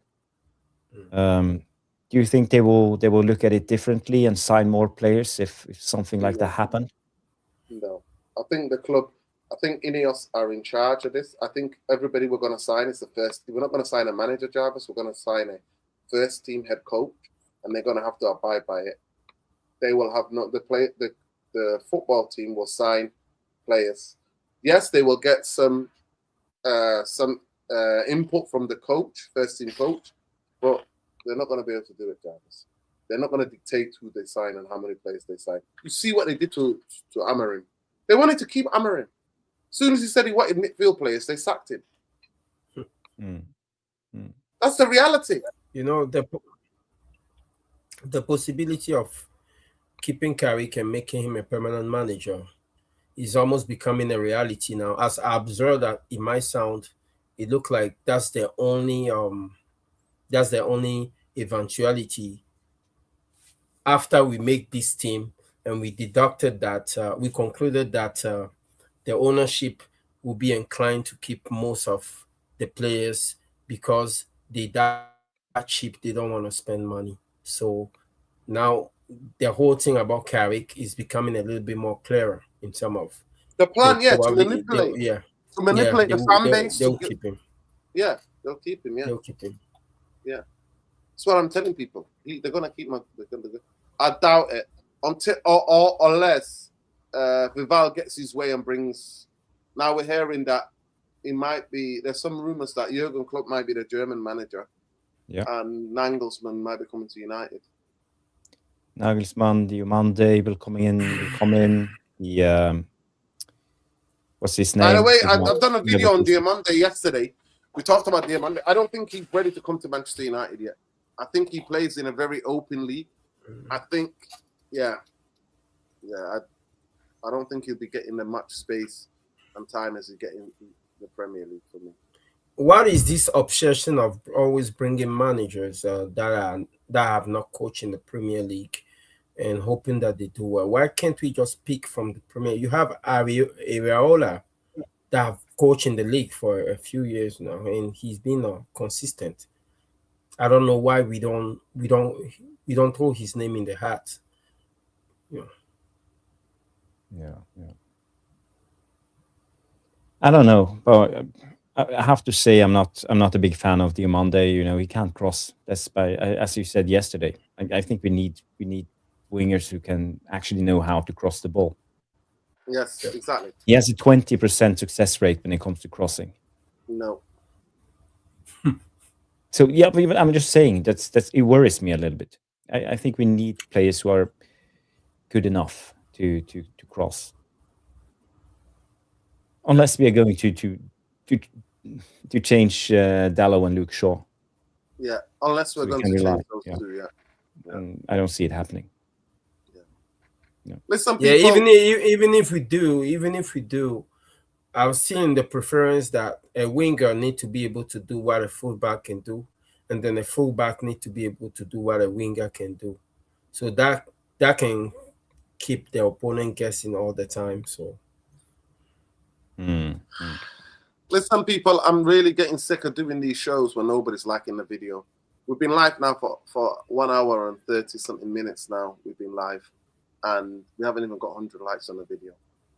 Do you think they will look at it differently and sign more players if something like that happened? No, I think the club. I think Ineos are in charge of this. I think everybody we're going to sign is the first. We're not going to sign a manager, Jarvis. We're going to sign a first team head coach, and they're going to have to abide by it. They will have the football team will sign players. Yes, they will get some input from the coach, first team coach, but they're not going to be able to do it, Jarvis. They're not going to dictate who they sign and how many players they sign. You see what they did to Amorim. They wanted to keep Amorim. As soon as he said he wanted midfield players, they sacked him. That's the reality. You know, the possibility of keeping Carrick and making him a permanent manager is almost becoming a reality now. As I observe that, it might sound, it look like that's the only eventuality after we make this team, and we deducted that we concluded that the ownership will be inclined to keep most of the players because they that cheap, they don't want to spend money. So now the whole thing about Carrick is becoming a little bit more clearer in terms of the plan. To manipulate. To manipulate the fan base. They'll keep him. Yeah, they'll keep him. Yeah, they'll keep him. Yeah, that's what I'm telling people. They're gonna keep him. I doubt it until or unless Vival gets his way and brings. Now we're hearing that it might be. There's some rumors that Jurgen Klopp might be the German manager. Yeah, and Nagelsmann might be coming to United. Nagelsmann, Diomande will come in. The what's his name? By the way, I've done a video on Diomande yesterday. We talked about Diomande. I don't think he's ready to come to Manchester United yet. I think he plays in a very open league. I think, I don't think he'll be getting as much space and time as he's getting in the Premier League for me. What is this obsession of always bringing managers that have not coached in the Premier League and hoping that they do well? Why can't we just pick from the Premier? You have Areola that have coached in the league for a few years now, and he's been consistent. I don't know why we don't throw his name in the hat. Yeah. I don't know, but I have to say I'm not a big fan of Diomande. You know, he can't cross. That's as you said yesterday. I think we need wingers who can actually know how to cross the ball. Yes, exactly. He has a 20% success rate when it comes to crossing. No. So yeah, but I'm just saying that's it worries me a little bit. I think we need players who are good enough to cross. Unless we are going to change Dallow and Luke Shaw. Yeah, unless we're going to change those two. Yeah. I don't see it happening. Yeah. Listen, people, even if we do, I was seeing the preference that a winger need to be able to do what a fullback can do, and then a fullback need to be able to do what a winger can do. So that can keep the opponent guessing all the time. So. Listen, people, I'm really getting sick of doing these shows when nobody's liking the video. We've been live now for 1 hour and 30-something minutes now. We've been live, and we haven't even got 100 likes on the video.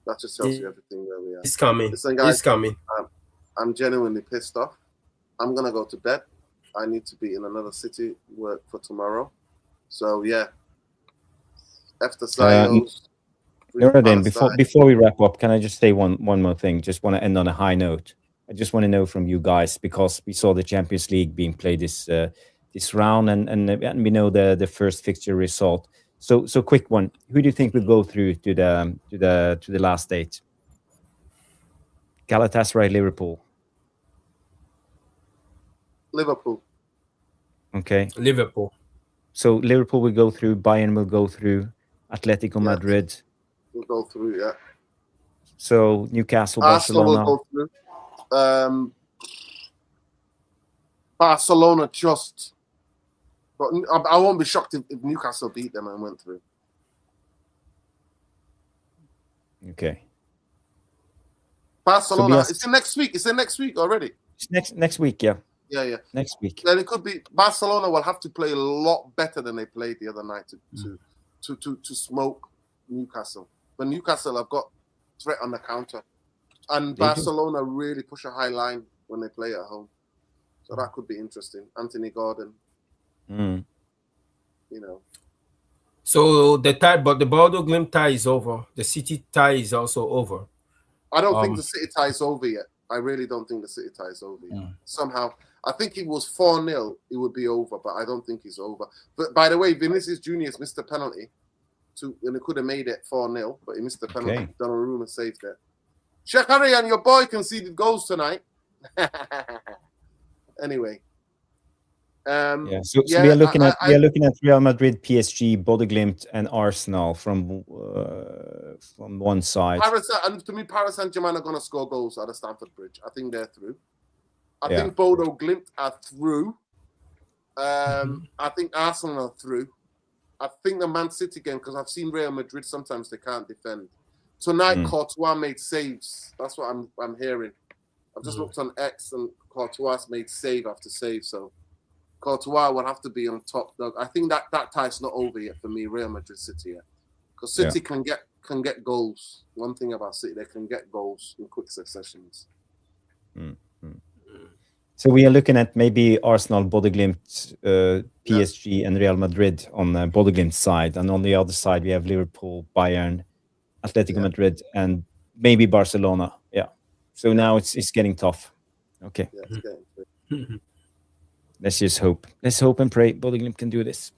That just tells you everything where we are. It's coming. Listen, guys, it's coming. I'm genuinely pissed off. I'm going to go to bed. I need to be in another city, work for tomorrow. So, yeah. After Sayos. Before we wrap up, can I just say one more thing? Just want to end on a high note. I just want to know from you guys, because we saw the Champions League being played this round, and we know the first fixture result. So quick one. Who do you think will go through to the last eight? Galatasaray, Liverpool. Liverpool. Okay. Liverpool. So Liverpool will go through. Bayern will go through. Atletico Madrid. Will go through, yeah. So Newcastle, Arsenal Barcelona. will go through. Barcelona just. But I won't be shocked if Newcastle beat them and went through. Okay. Barcelona. It's in next week. It's in next week already. It's next week, yeah. Yeah. Next week. Then it could be Barcelona will have to play a lot better than they played the other night to smoke Newcastle. But Newcastle have got threat on the counter, and Barcelona really push a high line when they play at home. So that could be interesting. Anthony Gordon. You know. So the tie, but the Bordeaux Glimt tie is over. The City tie is also over. I don't think the City tie is over yet. I really don't think the City tie is over yet. Somehow, I think it was 4-0, it would be over, but I don't think it's over. But by the way, Vinicius Junior's missed the penalty, and it could have made it 4-0, but he missed the penalty. Okay. Donnarumma saved it. Sheikh Harry and your boy conceded goals tonight. Anyway. Yeah, so we are looking at Real Madrid, PSG, Glimt, and Arsenal from one side. And to me, Paris Saint-Germain are going to score goals at the Stamford Bridge. I think they're through. I think Glimt are through. I think Arsenal are through. I think the Man City game, because I've seen Real Madrid, sometimes they can't defend. Tonight, Courtois made saves. That's what I'm hearing. I've just looked on X, and Courtois made save after save, so Courtois will have to be on top. I think that tie's not over yet for me, Real Madrid City yet. Because City can get goals. One thing about City, they can get goals in quick successions. So we are looking at maybe Arsenal, Glimt, PSG, and Real Madrid on the Glimt's side. And on the other side, we have Liverpool, Bayern, Atletico Madrid, and maybe Barcelona. Yeah. So now it's getting tough. Okay. Yeah, it's getting tough. Let's just hope. Let's hope and pray Glimt can do this.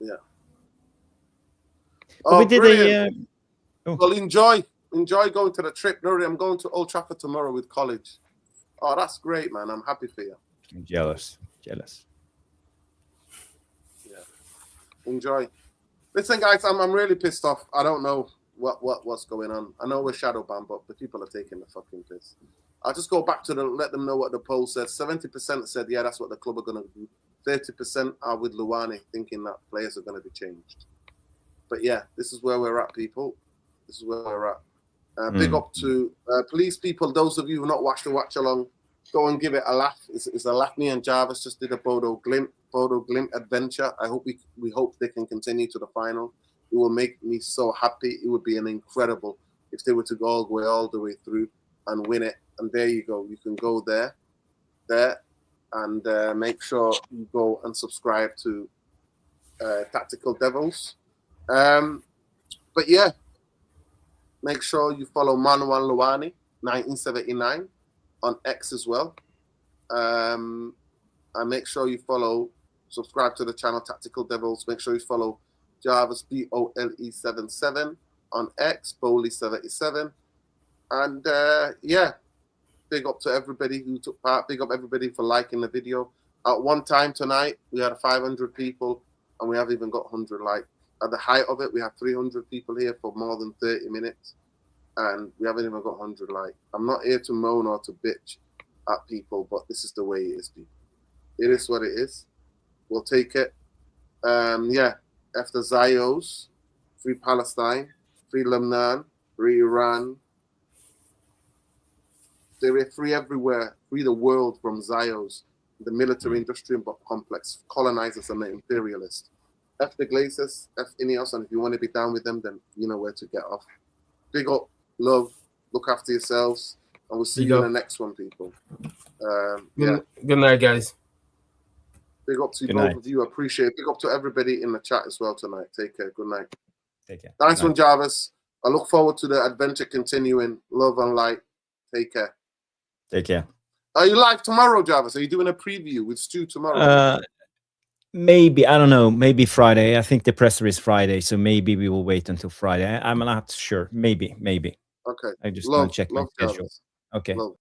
Yeah. But we did Well, enjoy going to the trip. Rory, I'm going to Old Trafford tomorrow with college. Oh, that's great, man. I'm happy for you. I'm jealous. Yeah. Enjoy. Listen, guys, I'm really pissed off. I don't know what's going on. I know we're shadow banned, but the people are taking the fucking piss. I'll just go back to let them know what the poll said. 70% said, yeah, that's what the club are going to do. 30% are with Lani, thinking that players are going to be changed. But yeah, this is where we're at, people. This is where we're at. Big up to police people. Those of you who not watched the watch along, go and give it a laugh. It's a laugh. Me and Jarvis just did a Bodo Glimt adventure. We hope they can continue to the final. It will make me so happy. It would be an incredible if they were to go all the way through and win it. And there you go. You can go there, and make sure you go and subscribe to Tactical Devils. But yeah, make sure you follow Manuel Luani 1979 on X as well. And make sure you subscribe to the channel Tactical Devils. Make sure you follow Jarvis BOLE77 on X, Bowley77. And yeah, big up to everybody who took part. Big up everybody for liking the video. At one time tonight, we had 500 people, and we haven't even got 100 likes. At the height of it, we have 300 people here for more than 30 minutes, and we haven't even got 100 likes. I'm not here to moan or to bitch at people, but this is the way it is, people. It is what it is. We'll take it. Yeah, after Zios, free Palestine, free Lebanon, free Iran. They're free everywhere. Free the world from Zios, the military industrial complex, colonizers and the imperialists. F the Glazers, F Ineos, and if you want to be down with them, then you know where to get off. Big up, love, look after yourselves, and we'll see you in the next one, people. Yeah. Good night, guys. Big up to both of you. Appreciate it. Big up to everybody in the chat as well tonight. Take care. Good night. Take care. Nice one, Jarvis. I look forward to the adventure continuing. Love and light. Take care. Take care. Are you live tomorrow, Jarvis? Are you doing a preview with Stu tomorrow? Maybe, I don't know. Maybe Friday. I think the presser is Friday, so maybe we will wait until Friday. I'm not sure. Maybe. Okay. I just want to check my schedule. Jarvis. Okay. Love.